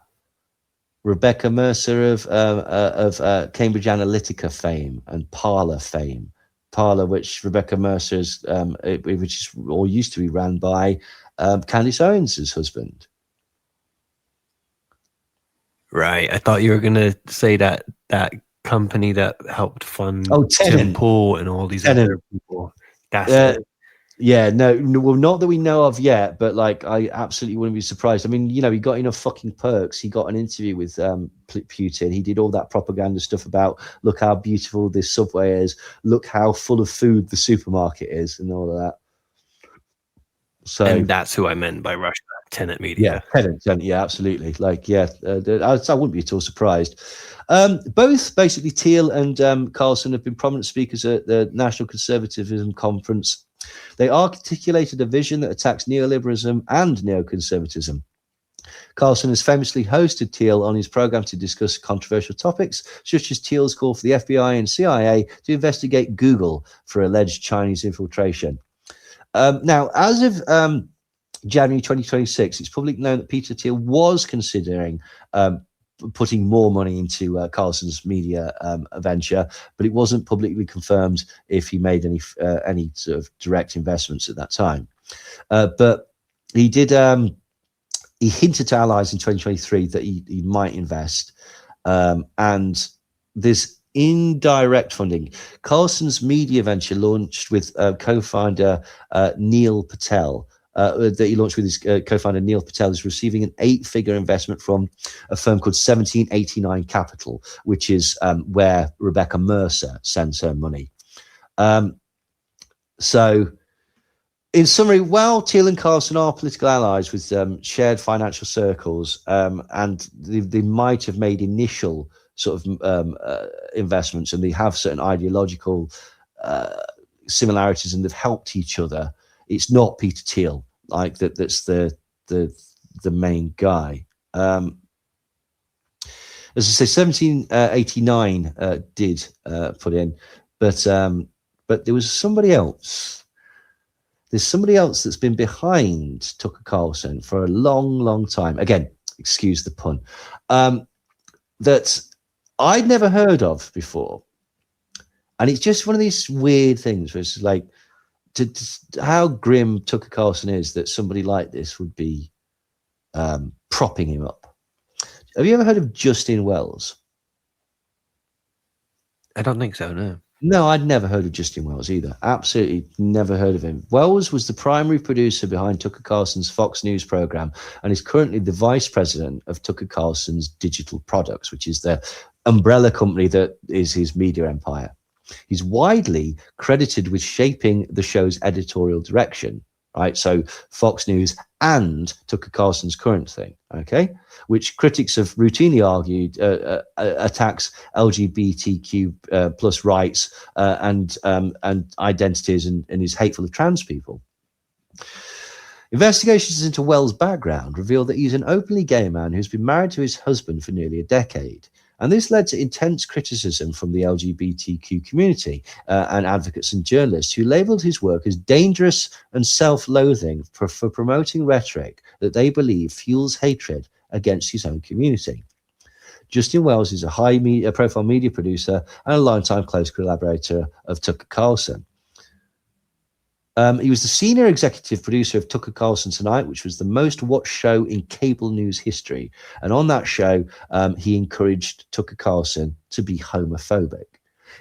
Rebecca Mercer of Cambridge Analytica fame and Parler fame. Parler, which Rebecca Mercer's, which is or used to be ran by Candace Owens' husband. Right. I thought you were going to say that company that helped fund Tennant. Tim Pool and all these other people. That's it. Yeah, no, well, not that we know of yet, but like, I absolutely wouldn't be surprised. I mean, he got enough fucking perks. He got an interview with Putin. He did all that propaganda stuff about, look how beautiful this subway is, look how full of food the supermarket is, and all of that. So, and that's who I meant by Russia, Tenet Media. Yeah, Tenet, yeah, absolutely. Like, yeah, I wouldn't be at all surprised. Both basically Thiel and Carlson have been prominent speakers at the National Conservatism Conference. They articulated a vision that attacks neoliberalism and neoconservatism. Carlson has famously hosted Thiel on his program to discuss controversial topics, such as Thiel's call for the FBI and CIA to investigate Google for alleged Chinese infiltration. Now, as of January 2026, it's publicly known that Peter Thiel was considering putting more money into Carlson's media venture, but it wasn't publicly confirmed if he made any sort of direct investments at that time. But he did. He hinted to allies in 2023 that he might invest, and this indirect funding. Carlson's media venture launched with co-founder Neil Patel. That he launched with his co-founder Neil Patel is receiving an 8-figure investment from a firm called 1789 Capital, which is where Rebecca Mercer sends her money. So, in summary, while Thiel and Carlson are political allies with shared financial circles, and they might have made initial sort of investments, and they have certain ideological similarities, and they've helped each other, it's not Peter Thiel. Like that's the main guy. As I say, 1789 did put in, but there was somebody else. There's somebody else that's been behind Tucker Carlson for a long, long time. Again, excuse the pun. That I'd never heard of before, and it's just one of these weird things where it's like, how grim Tucker Carlson is that somebody like this would be propping him up. Have you ever heard of Justin Wells? I don't think so, no. No, I'd never heard of Justin Wells either. Absolutely never heard of him. Wells was the primary producer behind Tucker Carlson's Fox News program and is currently the vice president of Tucker Carlson's Digital Products, which is the umbrella company that is his media empire. He's widely credited with shaping the show's editorial direction, right? So Fox News and Tucker Carlson's current thing, okay, which critics have routinely argued attacks LGBTQ plus rights and identities and is hateful of trans people. Investigations into Wells' background reveal that he's an openly gay man who's been married to his husband for nearly a decade. And this led to intense criticism from the LGBTQ community and advocates and journalists who labelled his work as dangerous and self-loathing for promoting rhetoric that they believe fuels hatred against his own community. Justin Wells is a high-profile media producer and a longtime close collaborator of Tucker Carlson. He was the senior executive producer of Tucker Carlson Tonight, which was the most watched show in cable news history. And on that show, he encouraged Tucker Carlson to be homophobic.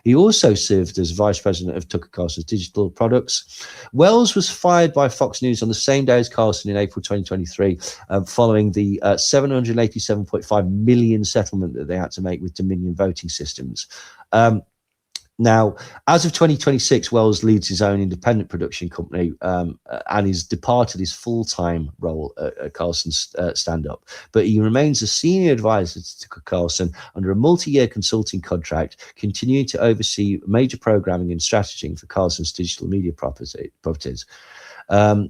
He also served as vice president of Tucker Carlson's Digital Products. Wells was fired by Fox News on the same day as Carlson in April 2023, following the $787.5 million settlement that they had to make with Dominion Voting Systems. Now, as of 2026, Wells leads his own independent production company and he's departed his full-time role at Carlson's stand-up. But he remains a senior advisor to Tucker Carlson under a multi-year consulting contract, continuing to oversee major programming and strategizing for Carlson's digital media properties. And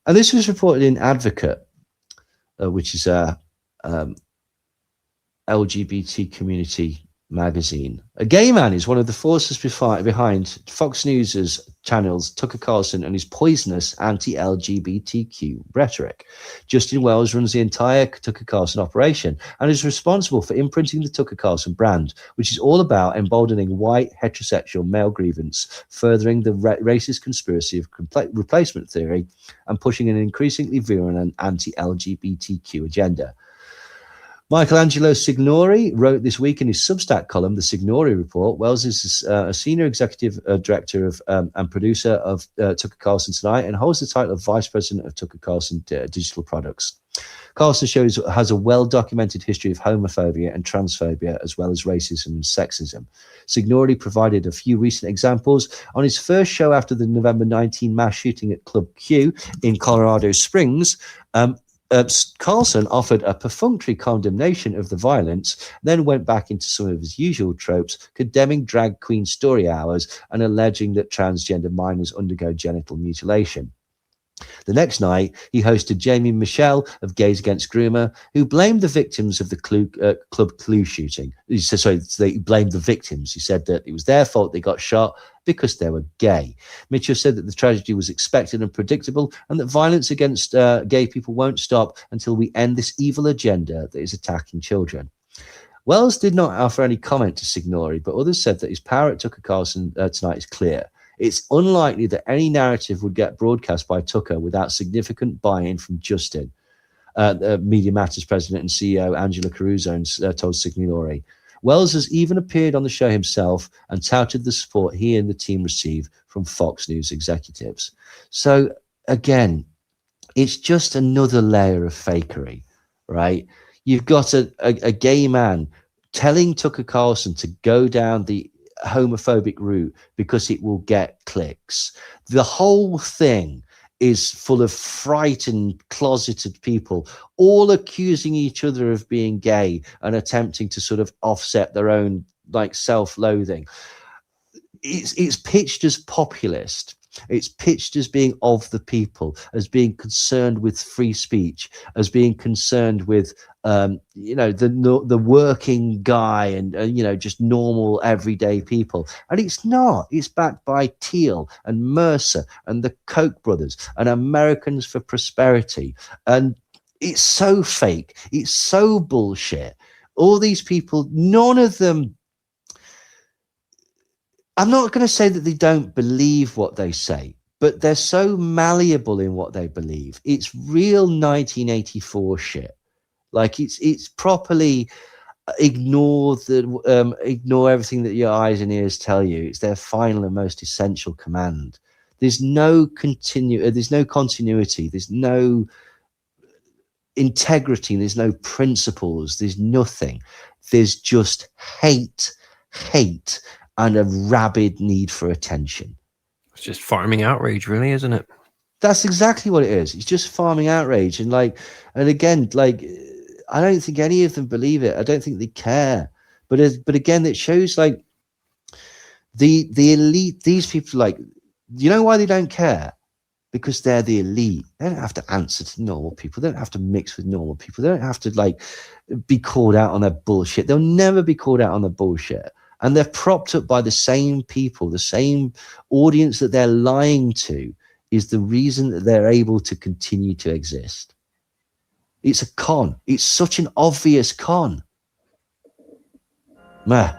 this was reported in Advocate, which is a LGBT community magazine. A gay man is one of the forces behind Fox News' channels Tucker Carlson and his poisonous anti-LGBTQ rhetoric. Justin Wells runs the entire Tucker Carlson operation and is responsible for imprinting the Tucker Carlson brand, which is all about emboldening white heterosexual male grievance, furthering the racist conspiracy of replacement theory, and pushing an increasingly virulent anti-LGBTQ agenda. Michelangelo Signori wrote this week in his Substack column, The Signori Report. Wells is a senior executive director of and producer of Tucker Carlson Tonight and holds the title of vice president of Tucker Carlson Digital Products. Carlson has a well-documented history of homophobia and transphobia, as well as racism and sexism. Signori provided a few recent examples. On his first show after the November 19 mass shooting at Club Q in Colorado Springs, Carlson offered a perfunctory condemnation of the violence, then went back into some of his usual tropes, condemning drag queen story hours and alleging that transgender minors undergo genital mutilation. The next night, he hosted Jamie Michelle of Gays Against Groomer, who blamed the victims of the Club Clue shooting. They blamed the victims. He said that it was their fault they got shot because they were gay. Mitchell said that the tragedy was expected and predictable and that violence against gay people won't stop until we end this evil agenda that is attacking children. Wells did not offer any comment to Signori, but others said that his power at Tucker Carlson Tonight is clear. It's unlikely that any narrative would get broadcast by Tucker without significant buy-in from Justin. Media Matters president and CEO Angela Caruso told Signori. Wells has even appeared on the show himself and touted the support he and the team receive from Fox News executives. So again, it's just another layer of fakery, right? You've got a gay man telling Tucker Carlson to go down the homophobic route because it will get clicks. The whole thing is full of frightened, closeted people, all accusing each other of being gay and attempting to sort of offset their own like self-loathing. It's pitched as populist. It's pitched as being of the people, as being concerned with free speech, as being concerned with, the working guy and, just normal everyday people. And it's not. It's backed by Thiel and Mercer and the Koch brothers and Americans for Prosperity. And it's so fake. It's so bullshit. All these people, none of them, I'm not going to say that they don't believe what they say, but they're so malleable in what they believe. It's real 1984 shit. Like it's properly, ignore everything that your eyes and ears tell you. It's their final and most essential command. There's no there's no continuity, there's no integrity, there's no principles, there's nothing. There's just hate, and a rabid need for attention. It's just farming outrage, really, isn't it? That's exactly what it is. It's just farming outrage. And again, I don't think any of them believe it. I don't think they care. But again, it shows like the elite, these people, like, you know why they don't care? Because they're the elite. They don't have to answer to normal people. They don't have to mix with normal people. They don't have to like be called out on their bullshit. They'll never be called out on their bullshit. And they're propped up by the same people, the same audience that they're lying to is the reason that they're able to continue to exist. It's a con. It's such an obvious con. Meh.